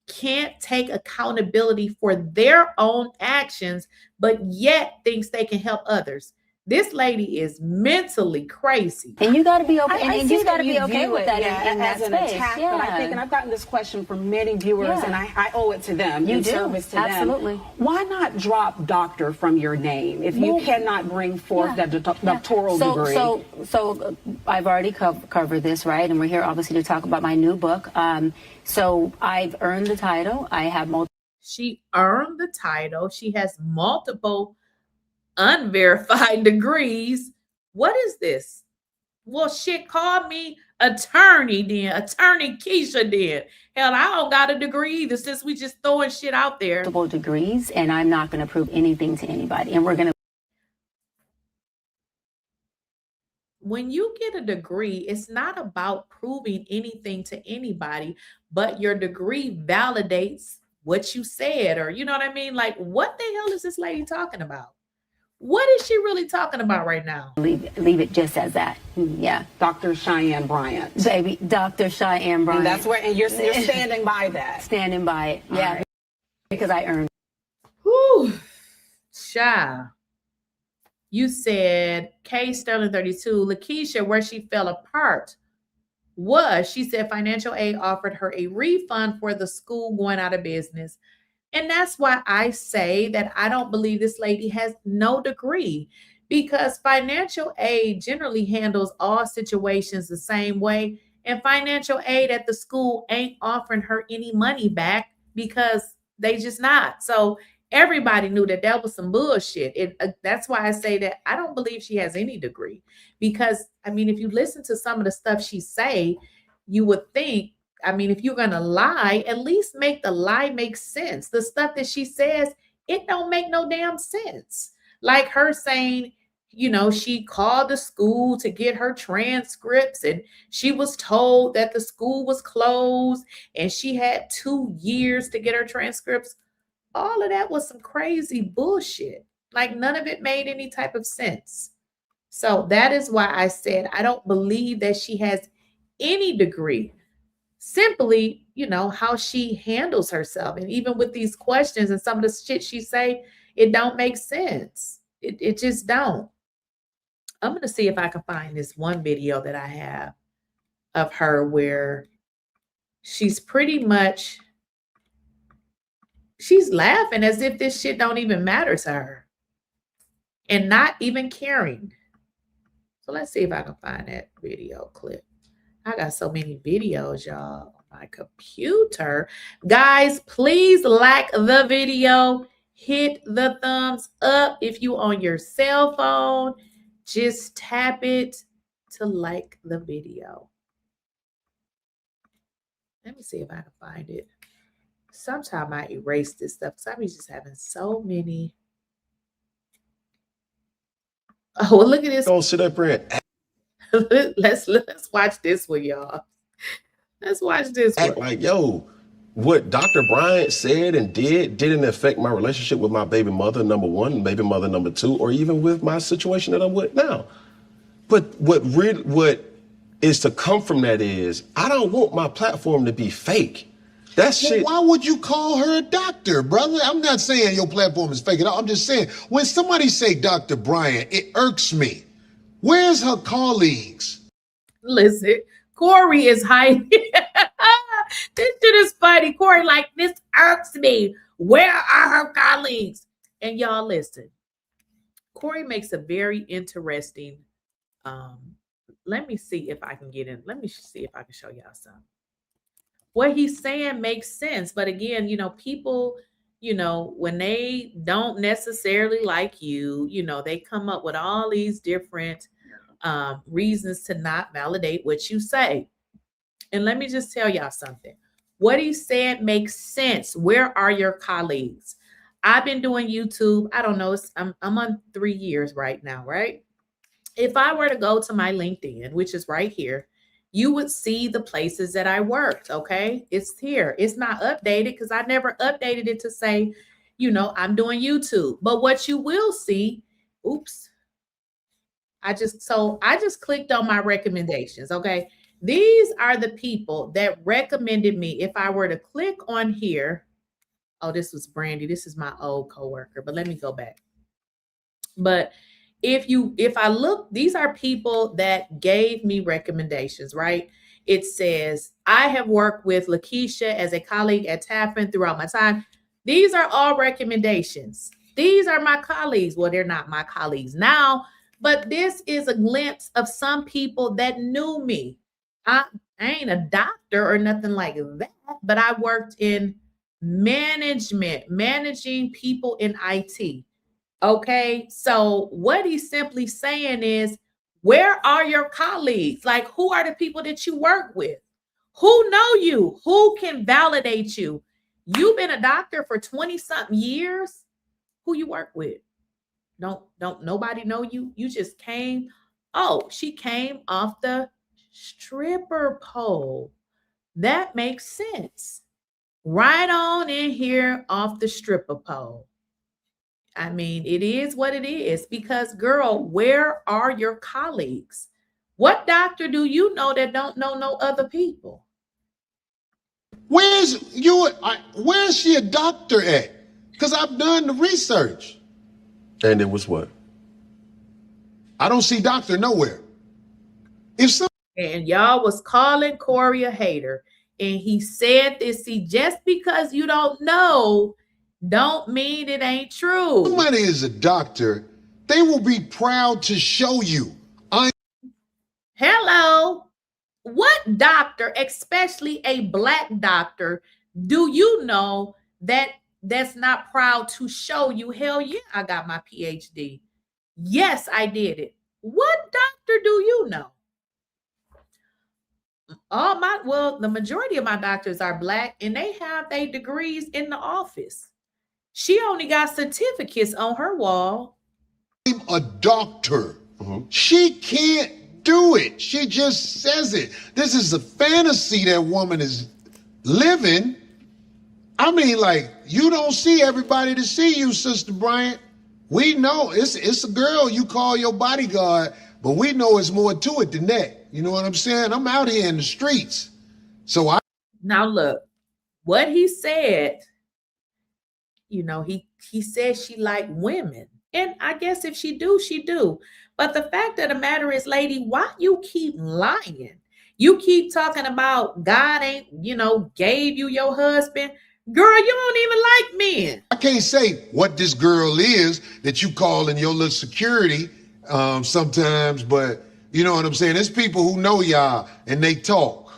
can't take accountability for their own actions, but yet thinks they can help others? This lady is mentally crazy. And you got to be okay. I and you got to be okay with that in that as an space. attack, but I think, and I've gotten this question from many viewers, and I owe it to them. You in do. Service to Absolutely. them. Why not drop doctor from your name if you cannot bring forth that doctoral degree? So I've already covered this, right? And we're here obviously to talk about my new book. So I've earned the title. I have multiple. She earned the title. She has multiple unverified degrees. What is this? Well, shit, call me attorney then. Attorney Keysha then. Hell, I don't got a degree either, since we just throwing shit out there. Multiple degrees, and I'm not going to prove anything to anybody. And we're going to. When you get a degree, it's not about proving anything to anybody, but your degree validates what you said, or you know what I mean? Like, what the hell is this lady talking about? What is she really talking about right now? Leave it just as that. Yeah. Dr. Cheyenne Bryant. Baby, Dr. Cheyenne Bryant. And that's where, and you're standing by that. Standing by it. Yeah. Right. Because I earned. Whew. Child. You said K Sterling 32, Lakeysha, where she fell apart was, she said financial aid offered her a refund for the school going out of business. And that's why I say that I don't believe this lady has no degree, because financial aid generally handles all situations the same way. And financial aid at the school ain't offering her any money back because they just not. So everybody knew that that was some bullshit. That's why I say that I don't believe she has any degree, because I mean, if you listen to some of the stuff she say, you would think, I mean, if you're going to lie, at least make the lie make sense. The stuff that she says, it don't make no damn sense. Like her saying, you know, she called the school to get her transcripts and she was told that the school was closed and she had 2 years to get her transcripts. All of that was some crazy bullshit. Like none of it made any type of sense. So that is why I said I don't believe that she has any degree. Simply, you know, how she handles herself. And even with these questions and some of the shit she say, it don't make sense. It just don't. I'm going to see if I can find this one video that I have of her where she's pretty much, she's laughing as if this shit don't even matter to her and not even caring. So let's see if I can find that video clip. I got so many videos, y'all, on my computer. Guys, please like the video. Hit the thumbs up. If you on your cell phone, just tap it to like the video. Let me see if I can find it. Sometime I erase this stuff because I be just having so many. Oh, well, look at this. Don't sit up here and let's watch this one, y'all. Let's watch this one. act like, yo, what Dr. Bryant said and didn't affect my relationship with my baby mother, number one, baby mother, number two, or even with my situation that I'm with now. But what is to come from that is, I don't want my platform to be fake. That's shit. Why would you call her a doctor, brother? I'm not saying your platform is fake at all. I'm just saying, when somebody say Dr. Bryant, it irks me. Where's her colleagues? Listen, Corey is hiding. This shit is funny. Corey, like, this irks me. Where are her colleagues? And y'all listen. Corey makes a very interesting, let me see if I can get in. Let me see if I can show y'all something. What he's saying makes sense. But again, you know, people, you know, when they don't necessarily like you, you know, they come up with all these different reasons to not validate what you say. And let me just tell y'all something. What he said makes sense. Where are your colleagues? I've been doing YouTube. I don't know. I'm on 3 years right now, right? If I were to go to my LinkedIn, which is right here, you would see the places that I worked, okay? It's here. It's not updated because I never updated it to say, you know, I'm doing YouTube. But what you will see, oops, I just clicked on my recommendations, okay? These are the people that recommended me. If I were to click on here, oh, this was Brandy. This is my old coworker, but let me go back. But if I look, these are people that gave me recommendations, right? It says, I have worked with Lakeysha as a colleague at Tappan throughout my time. These are all recommendations. These are my colleagues. Well, they're not my colleagues now, but this is a glimpse of some people that knew me. I ain't a doctor or nothing like that, but I worked in management, managing people in IT. Okay, so what he's simply saying is, where are your colleagues? Like, who are the people that you work with? Who know you? Who can validate you? You've been a doctor for 20-something years. Who you work with? Don't nobody know you? You just came. Oh, she came off the stripper pole. That makes sense. Right on in here off the stripper pole. I mean, it is what it is because, girl, where are your colleagues? What doctor do you know that don't know no other people? Where's she a doctor at? Because I've done the research. And it was what? I don't see doctor nowhere. And y'all was calling Corey a hater. And he said this, see, just because you don't know, don't mean it ain't true. Somebody is a doctor, they will be proud to show you. Hello. What doctor, especially a black doctor, do you know that's not proud to show you? Hell yeah, I got my PhD. Yes, I did it. What doctor do you know? The majority of my doctors are black and they have their degrees in the office. She only got certificates on her wall. I'm a doctor. She can't do it. She just says it. This is a fantasy that woman is living. I mean, like, you don't see everybody to see you, Sister Bryant. We know it's a girl you call your bodyguard, but we know it's more to it than that. You know what I'm saying? I'm out here in the streets. Now look, what he said, you know, he said she liked women. And I guess if she do, she do. But the fact of the matter is, lady, why you keep lying? You keep talking about God ain't, gave you your husband. Girl, you don't even like men. I can't say what this girl is that you call in your little security sometimes, but you know what I'm saying? There's people who know y'all and they talk.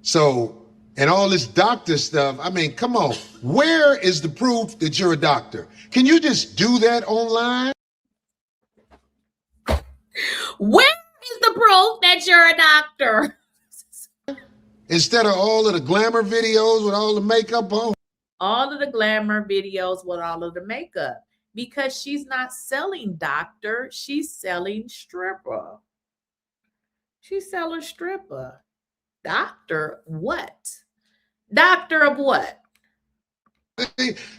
So, and all this doctor stuff, I mean, come on. Where is the proof that you're a doctor? Can you just do that online? Where is the proof that you're a doctor? Instead of all of the glamour videos with all the makeup on. All of the glamour videos with all of the makeup. Because she's not selling doctor, she's selling stripper. She's selling stripper. Doctor what? Doctor of what?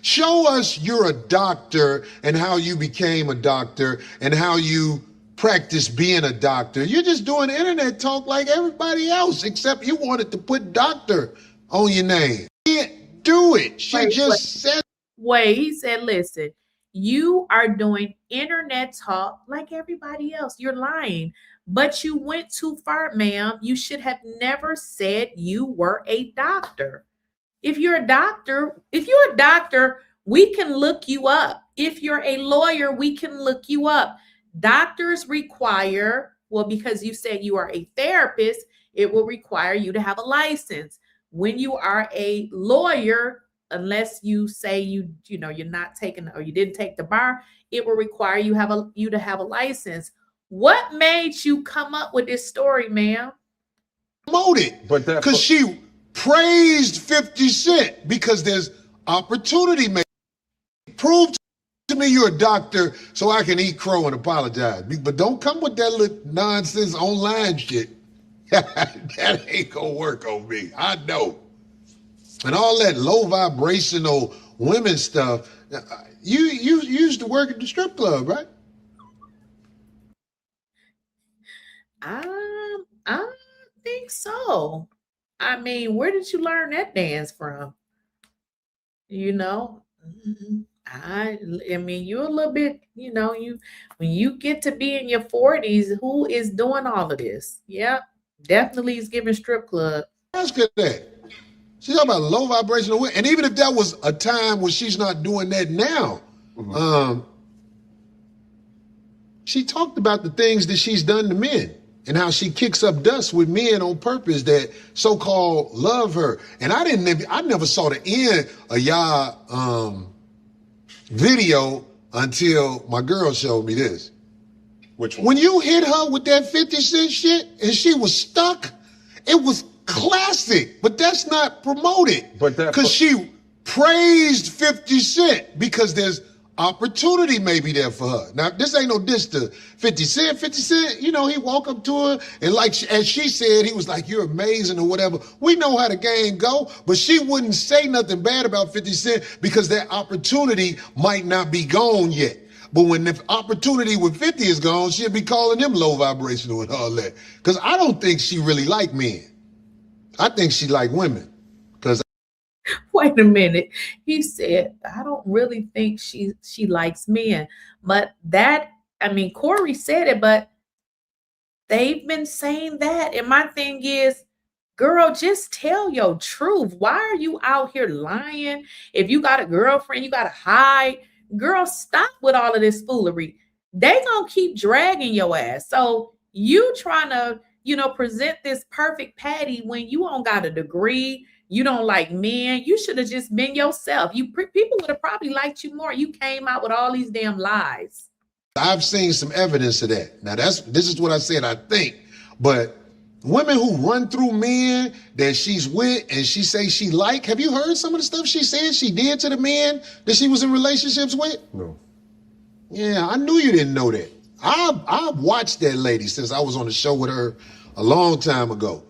Show us you're a doctor and how you became a doctor and how you practice being a doctor. You're just doing internet talk like everybody else, except you wanted to put doctor on your name. You can't do it. She said. Wait, he said, listen. You are doing internet talk like everybody else. You're lying, but you went too far, ma'am. You should have never said you were a doctor. If you're a doctor, we can look you up. If you're a lawyer, we can look you up. Doctors require, because you said you are a therapist, it will require you to have a license. When you are a lawyer, unless you say you're not taking or you didn't take the bar, it will require you to have a license. What made you come up with this story, ma'am? Promoted, because she praised 50 Cent because there's opportunity. Prove to me you're a doctor so I can eat crow and apologize. But don't come with that little nonsense online shit. That ain't gonna work on me. I know. And all that low vibrational women stuff, you used to work at the strip club, right? I think so. I mean, where did you learn that dance from? I mean, you're a little bit, when you get to be in your 40s, who is doing all of this? Yep, definitely is giving strip club. Ask her that. She's talking about low vibrational women. And even if that was a time when she's not doing that now, she talked about the things that she's done to men and how she kicks up dust with men on purpose that so-called love her. And I never saw the end of y'all video until my girl showed me this. Which one? When you hit her with that 50 Cent shit and she was stuck, it was classic, but that's not promoted. Because she praised 50 Cent because there's opportunity may be there for her. Now, this ain't no diss to 50 Cent. 50 Cent, you know, he walk up to her and like, as she said, he was like, you're amazing or whatever. We know how the game go, but she wouldn't say nothing bad about 50 Cent because that opportunity might not be gone yet. But when the opportunity with 50 is gone, she'll be calling him low vibrational and all that. Because I don't think she really like men. I think she like women. Wait a minute. He said, I don't really think she likes men. But that, I mean, Corey said it, but they've been saying that. And my thing is, girl, just tell your truth. Why are you out here lying? If you got a girlfriend, you got to hide. Girl, stop with all of this foolery. They gonna keep dragging your ass. So you trying to, you know, present this perfect patty when you don't got a degree. You don't like men. You should have just been yourself. People would have probably liked you more. You came out with all these damn lies. I've seen some evidence of that. Now this is what I said, I think. But women who run through men that she's with and she say she like, have you heard some of the stuff she said she did to the men that she was in relationships with? No. Yeah, I knew you didn't know that. I've watched that lady since I was on the show with her a long time ago.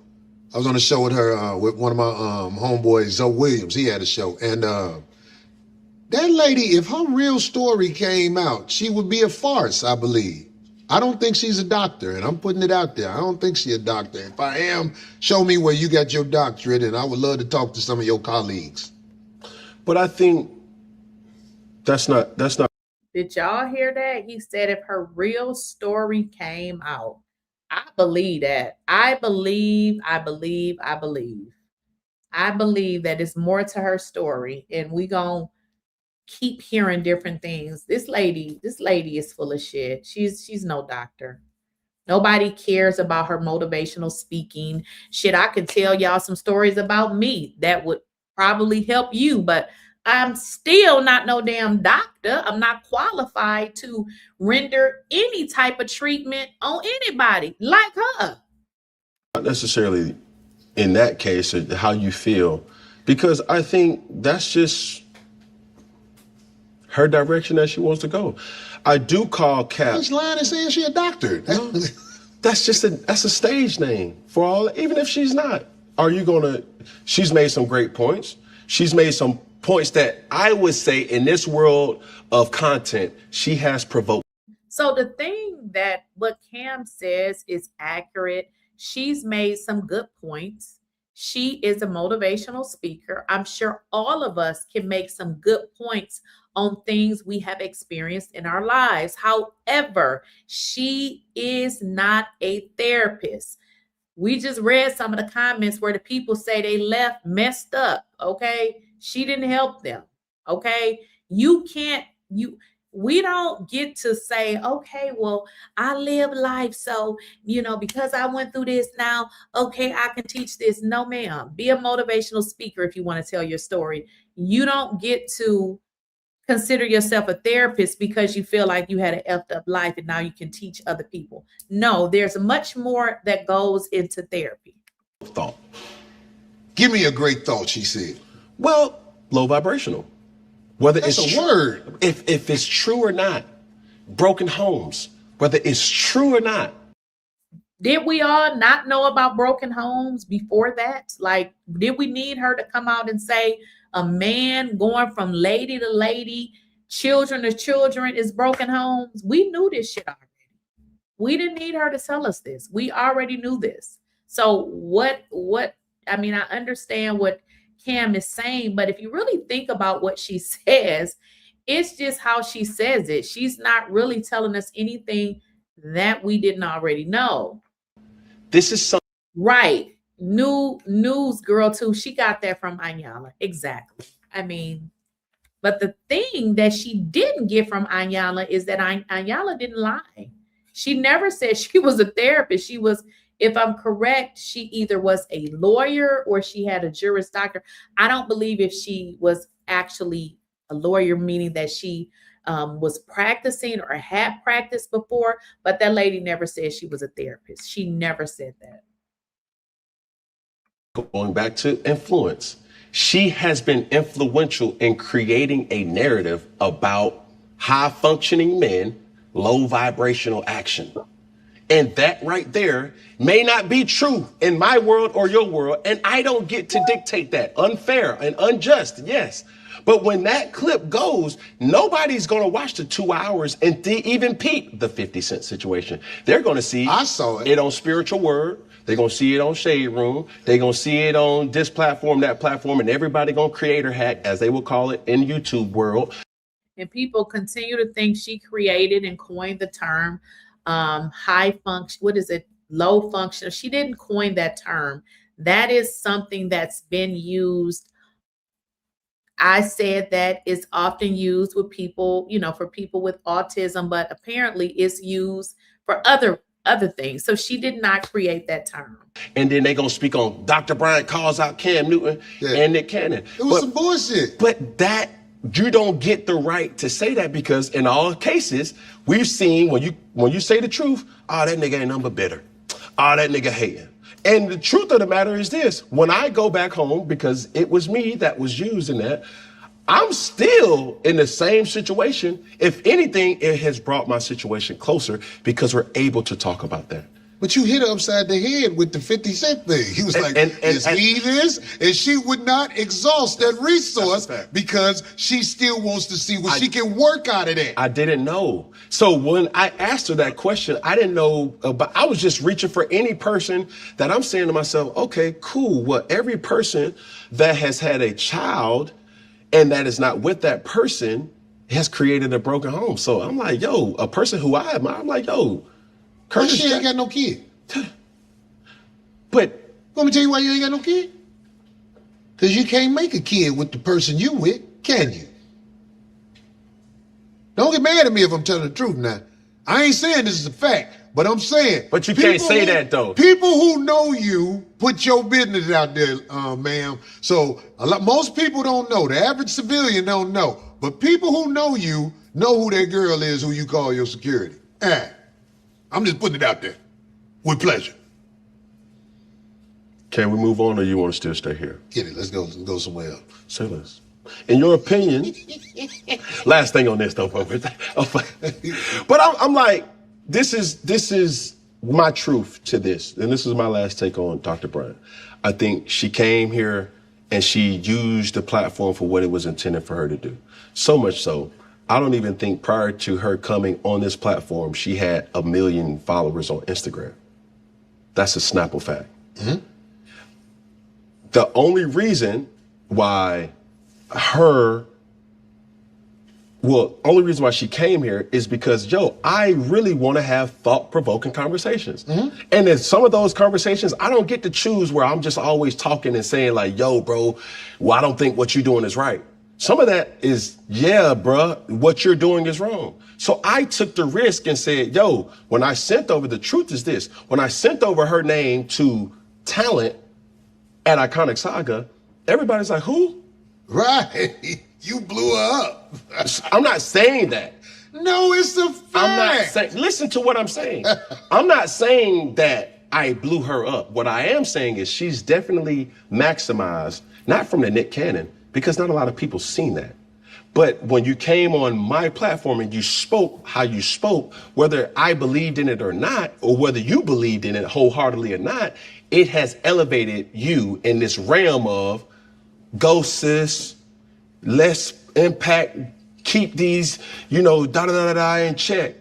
I was on a show with her, with one of my homeboys, Zoe Williams. He had a show. And that lady, if her real story came out, she would be a farce, I believe. I don't think she's a doctor, and I'm putting it out there. I don't think she's a doctor. If I am, show me where you got your doctorate, and I would love to talk to some of your colleagues. But I think that's not. Did y'all hear that? He said if her real story came out. I believe that. I believe that it's more to her story, and we gonna keep hearing different things. This lady is full of shit. She's no doctor. Nobody cares about her motivational speaking. Shit, I could tell y'all some stories about me that would probably help you, but I'm still not no damn doctor. I'm not qualified to render any type of treatment on anybody like her. Not necessarily in that case how you feel, because I think that's just her direction that she wants to go. I do call Cap. She's lying and saying she's a doctor. That's a stage name for all, even if she's not. She's made some great points. She's made some points that I would say in this world of content, she has provoked. So the thing that what Cam says is accurate. She's made some good points. She is a motivational speaker. I'm sure all of us can make some good points on things we have experienced in our lives. However, she is not a therapist. We just read some of the comments where the people say they left messed up, okay? She didn't help them, okay? We don't get to say, okay, well, I live life. So, because I went through this now, okay, I can teach this. No, ma'am. Be a motivational speaker if you want to tell your story. You don't get to consider yourself a therapist because you feel like you had an effed up life and now you can teach other people. No, there's much more that goes into therapy. Thought. Give me a great thought, she said. Well, low vibrational. Whether That's it's a word. If it's true or not. Broken homes, whether it's true or not. Did we all not know about broken homes before that? Like, did we need her to come out and say a man going from lady to lady, children to children is broken homes? We knew this shit already. We didn't need her to tell us this. We already knew this. So I understand what Cam is saying, but if you really think about what she says, it's just how she says it. She's not really telling us anything that we didn't already know. This is something. Right. New news girl too. She got that from Iyanla. Exactly. But the thing that she didn't get from Iyanla is that Iyanla didn't lie. She never said she was a therapist. She was, if I'm correct, she either was a lawyer or she had a Juris Doctor. I don't believe if she was actually a lawyer, meaning that she was practicing or had practiced before, but that lady never said she was a therapist. She never said that. Going back to influence, she has been influential in creating a narrative about high functioning men, low vibrational action. And that right there may not be true in my world or your world. And I don't get to dictate that. Unfair and unjust, yes. But when that clip goes, nobody's going to watch the 2 hours and even peep the 50 Cent situation. They're going to see it on Spiritual Word. They're going to see it on Shade Room. They're going to see it on this platform, that platform, and everybody going to creator hack, as they will call it in YouTube world. And people continue to think she created and coined the term high function, low function. She didn't coin that term. That is something that's been used. I said that is often used with people, for people with autism, but apparently it's used for other things. So she did not create that term. And then they're going to speak on Dr. Bryant calls out Cam Newton and Nick Cannon. It was some bullshit. But that, you don't get the right to say that, because in all cases, we've seen when you say the truth, that nigga ain't nothing but bitter. That nigga hating. And the truth of the matter is this: when I go back home, because it was me that was used in that, I'm still in the same situation. If anything, it has brought my situation closer because we're able to talk about that. But you hit her upside the head with the 50 Cent thing. He was like, is he this? And she would not exhaust that resource because she still wants to see what she can work out of that. I didn't know. So when I asked her that question, I didn't know, but I was just reaching for any person that I'm saying to myself, okay, cool. Well, every person that has had a child and that is not with that person has created a broken home. So I'm like, yo, a person who I admire, I'm like, yo, Curtis, she ain't got no kid. But let me tell you why you ain't got no kid. Because you can't make a kid with the person you with, can you? Don't get mad at me if I'm telling the truth now. I ain't saying this is a fact, but I'm saying. But you can't say that though. People who know you put your business out there, ma'am. So most people don't know. The average civilian don't know. But people who know you know who that girl is who you call your security. I'm just putting it out there with pleasure. Can we move on, or you want to still stay here? Get it. Let's go somewhere else. Say less. In your opinion, last thing on this though, folks. But I'm like, this is my truth to this, and this is my last take on Dr. Bryant. I think she came here and she used the platform for what it was intended for her to do. So much so, I don't even think prior to her coming on this platform, she had 1 million followers on Instagram. That's a Snapple fact. Mm-hmm. The only reason why she came here is because, I really want to have thought-provoking conversations. Mm-hmm. And in some of those conversations, I don't get to choose where I'm just always talking and saying like, yo, bro, I don't think what you're doing is right. Some of that is, yeah, bruh, what you're doing is wrong. So I took the risk and said, when I sent over, the truth is this, when I sent over her name to talent at Iconic Saga, everybody's like, who? Right. You blew her up. I'm not saying that. No, it's a fact. I'm not saying, listen to what I'm saying. I'm not saying that I blew her up. What I am saying is she's definitely maximized, not from the Nick Cannon, because not a lot of people seen that. But when you came on my platform and you spoke how you spoke, whether I believed in it or not, or whether you believed in it wholeheartedly or not, it has elevated you in this realm of go sis, let's impact, keep these, in check.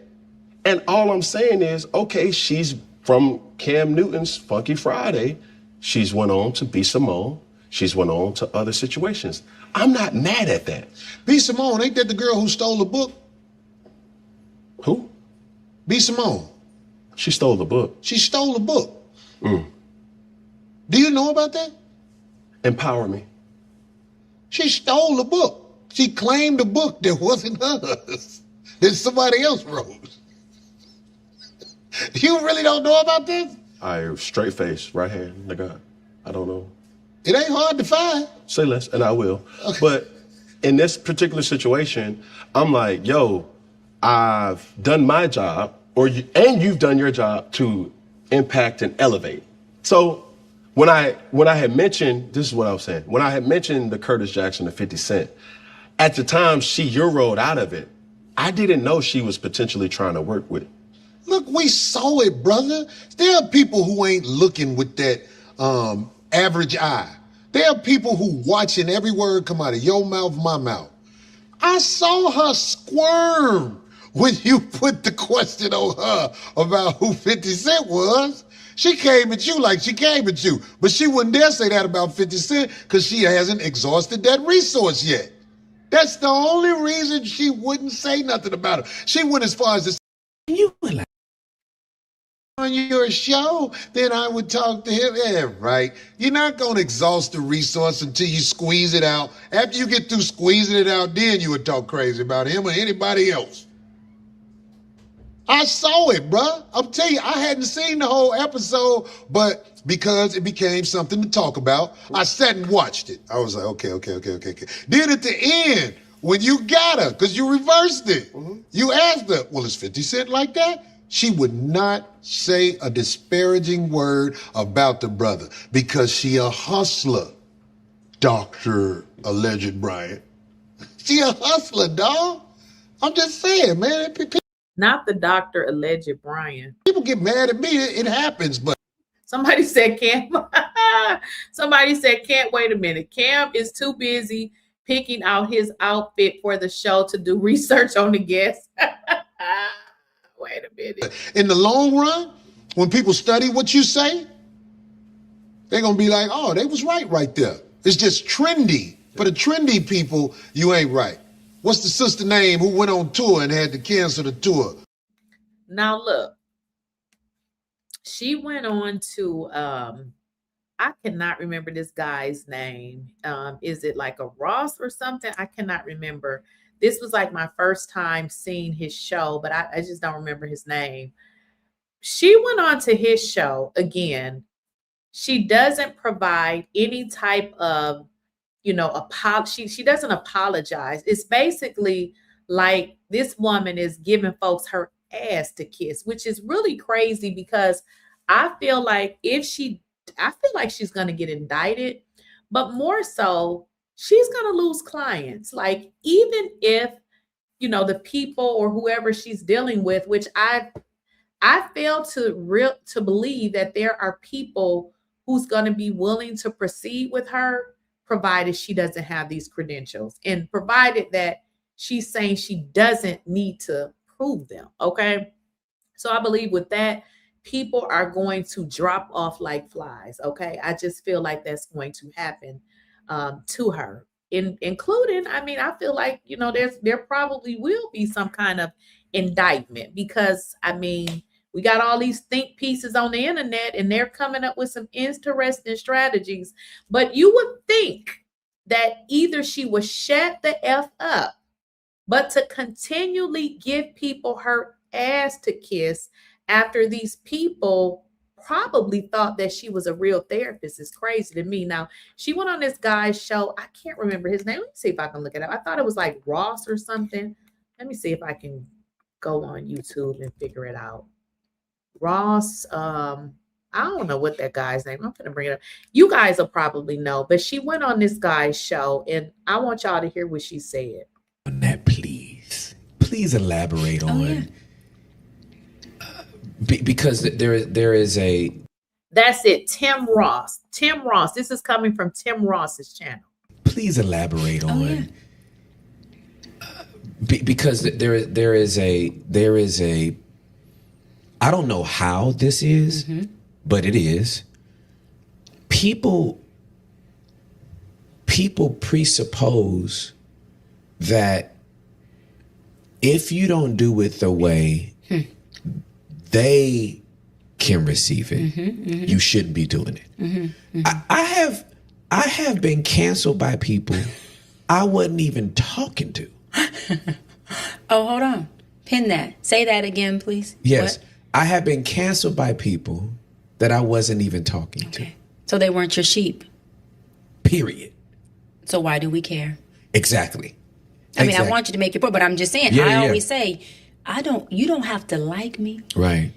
And all I'm saying is, okay, she's from Cam Newton's Funky Friday. She's went on to B. Simone. She's went on to other situations. I'm not mad at that. B. Simone, ain't that the girl who stole the book? Who? B. Simone. She stole the book. She stole the book. Do you know about that? Empower me. She stole the book. She claimed the book that wasn't hers, that somebody else wrote. You really don't know about this? I straight face, right hand, nigga. I don't know. It ain't hard to find. Say less, and I will. Okay. But in this particular situation, I'm like, I've done my job, and you've done your job to impact and elevate. So when I had mentioned, this is what I was saying, when I had mentioned the Curtis Jackson, the 50 Cent, at the time she Euroed out of it, I didn't know she was potentially trying to work with. Look, we saw it, brother. There are people who ain't looking with that average eye. There are people who watching every word come out of your mouth, my mouth. I saw her squirm when you put the question on her about who 50 Cent was. She came at you like she came at you, but she wouldn't dare say that about 50 Cent because she hasn't exhausted that resource yet. That's the only reason she wouldn't say nothing about it. She went as far as to say, you were like, on your show, then I would talk to him. Yeah, right. You're not going to exhaust the resource until you squeeze it out. After you get through squeezing it out, then you would talk crazy about him or anybody else. I saw it, bruh. I'm telling you, I hadn't seen the whole episode, but because it became something to talk about, I sat and watched it. I was like, okay. Then at the end, when you got her, because you reversed it, you asked her, well, is 50 Cent like that? She would not say a disparaging word about the brother because she a hustler, Dr. Alleged Bryant. She a hustler, dog. I'm just saying, man. Not the Dr. Alleged Bryant. People get mad at me. It happens, but somebody said Cam. Somebody said, can't wait a minute. Cam is too busy picking out his outfit for the show to do research on the guests. Wait a minute. In the long run, when people study what you say, they're going to be like, oh, they was right there. It's just trendy. For the trendy people, you ain't right. What's the sister name who went on tour and had to cancel the tour? Now, look, she went on to, I cannot remember this guy's name. Is it like a Ross or something? I cannot remember. This was like my first time seeing his show, but I just don't remember his name. She went on to his show again. She doesn't provide any type of, she doesn't apologize. It's basically like this woman is giving folks her ass to kiss, which is really crazy because I feel like she's going to get indicted, but more so, she's going to lose clients. Like, even if, the people or whoever she's dealing with, which I fail to believe that there are people who's going to be willing to proceed with her, provided she doesn't have these credentials and provided that she's saying she doesn't need to prove them. Okay. So I believe with that, people are going to drop off like flies. Okay. I just feel like that's going to happen to her, including, I feel like, there probably will be some kind of indictment because, we got all these think pieces on the internet and they're coming up with some interesting strategies. But you would think that either she would shut the F up, but to continually give people her ass to kiss after these people probably thought that she was a real therapist is crazy to me. Now, she went on this guy's show. I can't remember his name. Let me see if I can look it up. I thought it was like Ross or something. Let me see if I can go on YouTube and figure it out. Ross, I don't know what that guy's name. I'm going to bring it up. You guys will probably know, but she went on this guy's show and I want y'all to hear what she said. On that, please elaborate on, because there is a. That's it. Tim Ross. This is coming from Tim Ross's channel. Please elaborate on, because there is a. I don't know how this is, but it is. People presuppose that if you don't do it the way they can receive it, you shouldn't be doing it. I have been canceled by people I wasn't even talking to. Oh, hold on. Pin that. Say that again, please. Yes. What? I have been canceled by people that I wasn't even talking to. So they weren't your sheep. Period. So why do we care? Exactly. I want you to make your point, but I'm just saying, Yeah, I always say, you don't have to like me. Right.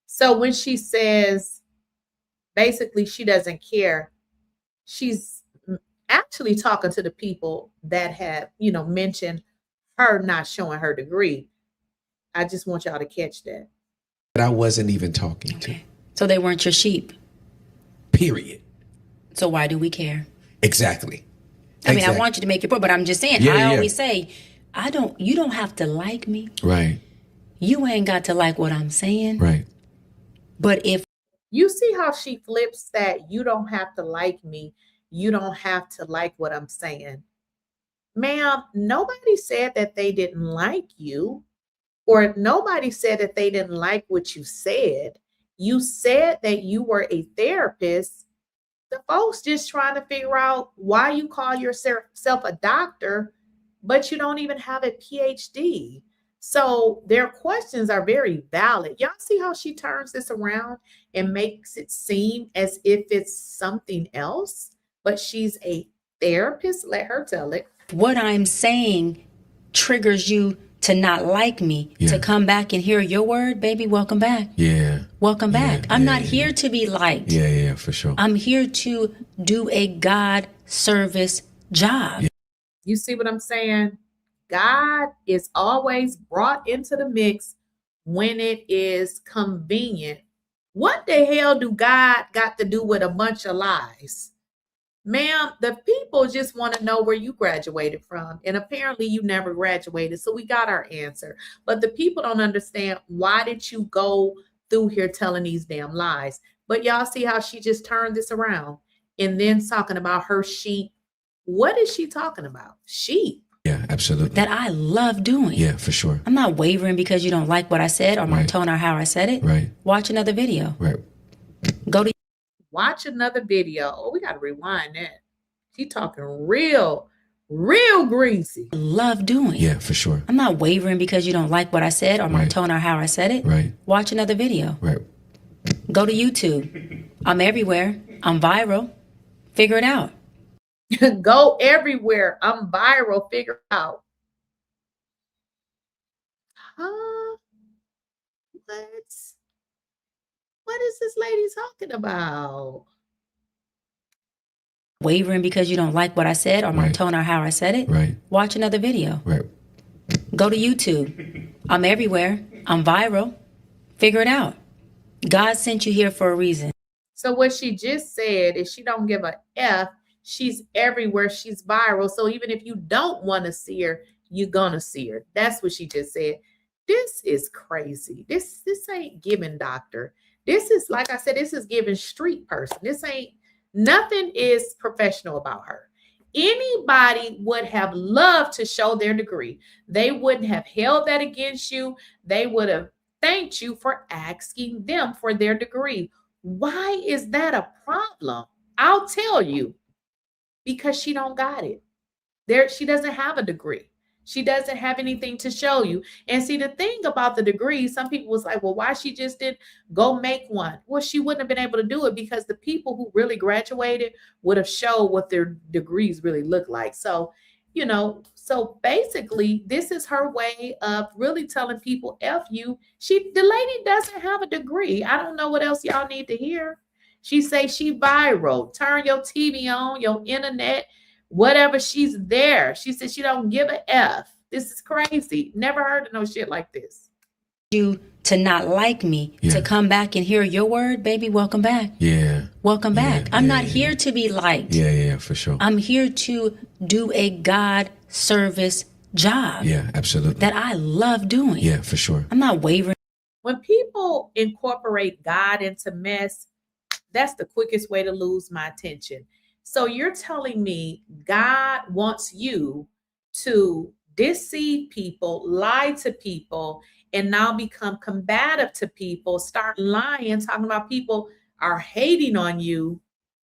So when she says, basically, she doesn't care, she's actually talking to the people that have, mentioned her not showing her degree. I just want y'all to catch that. That I wasn't even talking to. So they weren't your sheep. Period. So why do we care? Exactly. I mean, I want you to make your point, but I'm just saying, Yeah, I yeah. always say, you don't have to like me. Right. You ain't got to like what I'm saying. Right. But if you see how she flips that, you don't have to like me. You don't have to like what I'm saying. Ma'am, nobody said that they didn't like you, or nobody said that they didn't like what you said. You said that you were a therapist. The folks just trying to figure out why you call yourself a doctor, but you don't even have a PhD. So their questions are very valid. Y'all see how she turns this around and makes it seem as if it's something else, but she's a therapist. Let her tell it. what I'm saying triggers you to not like me, to come back and hear your word, baby, welcome back. Yeah. Welcome back. I'm not here to be liked. Yeah, for sure. I'm here to do a God service job. You see what I'm saying? God is always brought into the mix when it is convenient. What the hell do God got to do with a bunch of lies? Ma'am, the people just want to know where you graduated from. And apparently you never graduated. So we got our answer. But the people don't understand, why did you go through here telling these damn lies? But y'all see how she just turned this around and then talking about her sheep. What is she talking about? Sheep. Yeah, absolutely. That I love doing. Yeah, for sure. I'm not wavering because you don't like what I said or my tone or how I said it. Right. Watch another video. Right. Go to watch another video. Oh, we got to rewind that. She talking real greasy. Love doing. Yeah, for sure. I'm not wavering because you don't like what I said or my tone or how I said it. Right. Watch another video. Right. Go to YouTube. I'm everywhere. I'm viral. Figure it out. Go everywhere. I'm viral. Figure it out. Huh? What is this lady talking about? Wavering because you don't like what I said or my tone or how I said it. Right. Watch another video. Right. Go to YouTube. I'm everywhere. I'm viral. Figure it out. God sent you here for a reason. So what she just said is she don't give a F. She's everywhere. She's viral. So even if you don't want to see her, you're gonna see her. That's what she just said. This is crazy. This ain't giving doctor. This is, like I said, this is giving street person. This ain't, nothing is professional about her. Anybody would have loved to show their degree. They wouldn't have held that against you. They would have thanked you for asking them for their degree. Why is that a problem? I'll tell you. Because she don't got it. She doesn't have a degree. She doesn't have anything to show you. And see, the thing about the degree, some people was like, well, why she just didn't go make one? Well, she wouldn't have been able to do it because the people who really graduated would have showed what their degrees really look like. So, so basically this is her way of really telling people, F you. The lady doesn't have a degree. I don't know what else y'all need to hear. She say she viral. Turn your TV on, your internet, whatever. She's there. She said she don't give a F. This is crazy. Never heard of no shit like this. You to not like me, to come back and hear your word, baby, welcome back. Yeah. Welcome back. I'm not here to be liked. Yeah, for sure. I'm here to do a God service job. Yeah, absolutely. That I love doing. Yeah, for sure. I'm not wavering. When people incorporate God into mess, that's the quickest way to lose my attention. So you're telling me God wants you to deceive people, lie to people, and now become combative to people, start lying, talking about people are hating on you.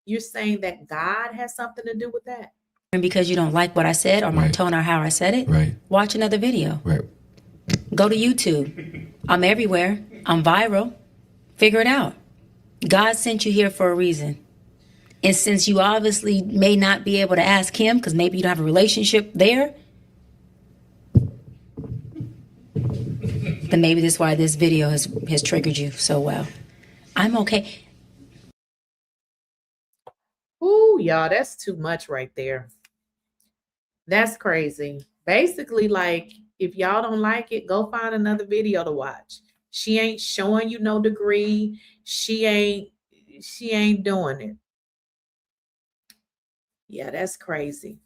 You're saying that God has something to do with that? And because you don't like what I said or my tone or how I said it, watch another video. Right. Go to YouTube. I'm everywhere. I'm viral. Figure it out. God sent you here for a reason. And since you obviously may not be able to ask him because maybe you don't have a relationship there, then maybe that's why this video has triggered you so well. I'm okay. Ooh, y'all, that's too much right there. That's crazy. basically like, if y'all don't like it, go find another video to watch. She ain't showing you no degree. She ain't doing it. Yeah, that's crazy.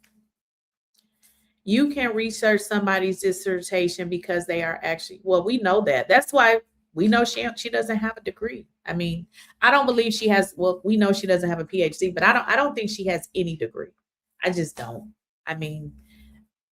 You can research somebody's dissertation because they are actually, well, we know that. That's why we know she doesn't have a degree. I mean, I don't believe she has, well, we know she doesn't have a PhD, but I don't think she has any degree. I just don't. I mean,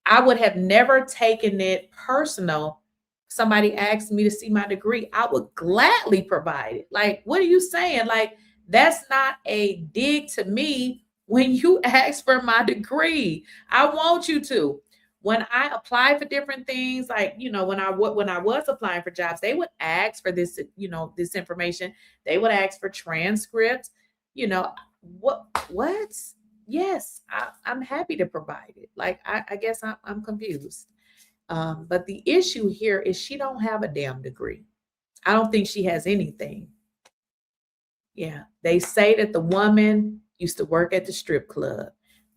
I would have never taken it personal. Somebody asked me to see my degree, I would gladly provide it. Like, what are you saying? Like, that's not a dig to me when you ask for my degree. I want you to. When I apply for different things, like, you know, when I was applying for jobs, they would ask for this, you know, this information. They would ask for transcripts, you know, what? Yes, I'm happy to provide it. Like, I guess I'm confused. But the issue here is she don't have a damn degree. I don't think she has anything. Yeah, they say that the woman used to work at the strip club.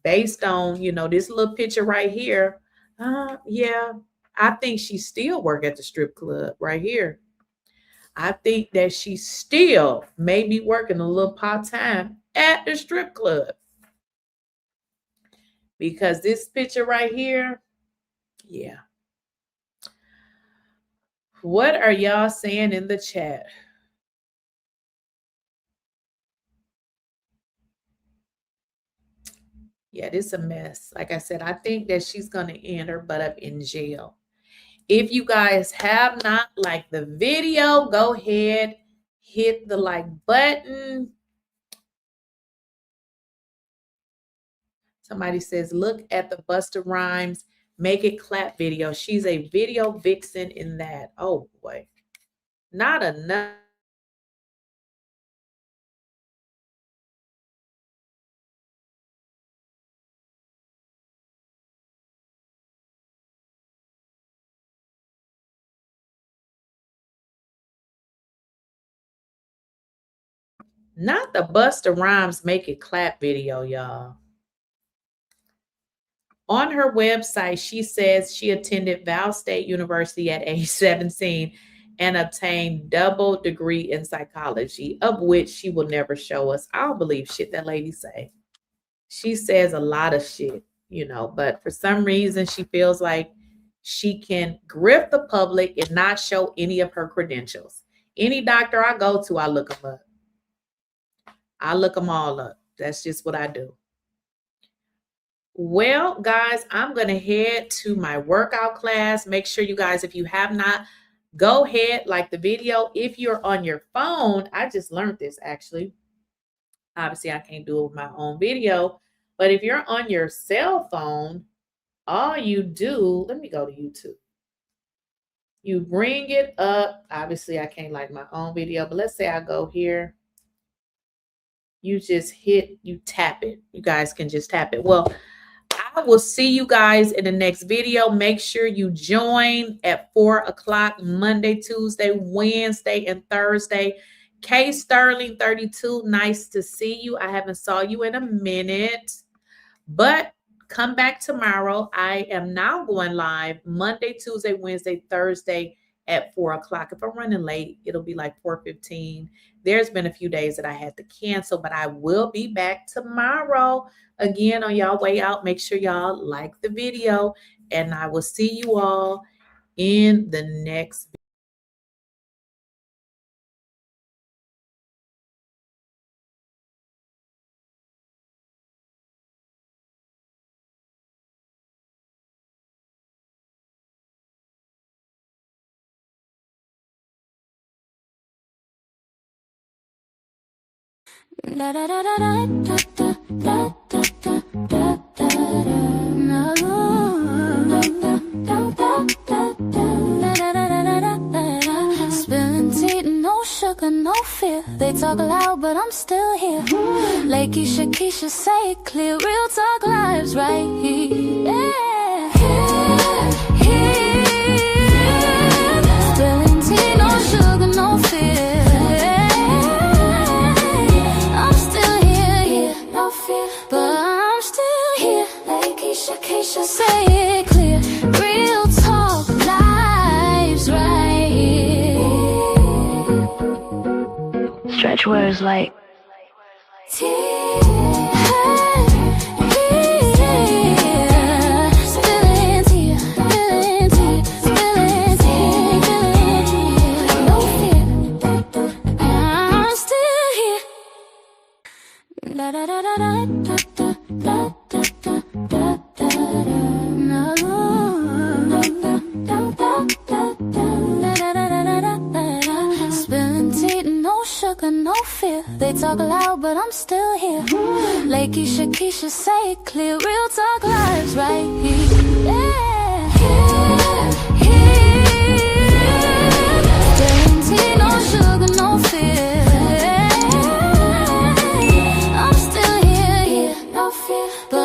Based on, you know, this little picture right here. Yeah, I think she still work at the strip club right here. I think that she still may be working a little part-time at the strip club. Because this picture right here, yeah. What are y'all saying in the chat? Yeah, this is a mess. Like I said, I think that she's going to end her butt up in jail. If you guys have not liked the video, go ahead, hit the like button. Somebody says, look at the Busta Rhymes Make It Clap video. She's a video vixen in that. Oh boy, not enough. Not the Busta Rhymes Make It Clap video, y'all. On her website, she says she attended Val State University at age 17 and obtained double degree in psychology, of which she will never show us. I don't believe shit that lady say. She says a lot of shit, you know, but for some reason she feels like she can grip the public and not show any of her credentials. Any doctor I go to, I look them up. I look them all up. That's just what I do. Well, guys, I'm going to head to my workout class. Make sure you guys, if you have not, go ahead, like the video. If you're on your phone, I just learned this actually. Obviously, I can't do it with my own video. But if you're on your cell phone, all you do, let me go to YouTube. You bring it up. Obviously, I can't like my own video, but let's say I go here. You just hit, you tap it. You guys can just tap it. Well, I will see you guys in the next video. Make sure you join at 4 o'clock Monday, Tuesday, Wednesday, and Thursday. K Sterling 32, nice to see you. I haven't saw you in a minute, but come back tomorrow. I am now going live Monday, Tuesday, Wednesday, Thursday at 4 o'clock. If I'm running late, it'll be like 4:15. There's been a few days that I had to cancel, but I will be back tomorrow. Again, on y'all way out, make sure y'all like the video, and I will see you all in the next video. Da da da da da da da da da da da. No. Spilling tea, no sugar, no fear. They talk loud, but I'm still here. Lakeysha Keysha, say it clear. Real talk lives right here. Yeah. Here. Spilling tea, no sugar, no fear. But I'm still here. Lakeysha Keysha, say it clear. Switch words like spilling tea, no sugar, no fear. They talk loud, but I'm still here. Lakeysha Keysha, say it clear. Real talk lives right here. Yeah. Spilling tea, no sugar, no fear. I'm still here, no fear. But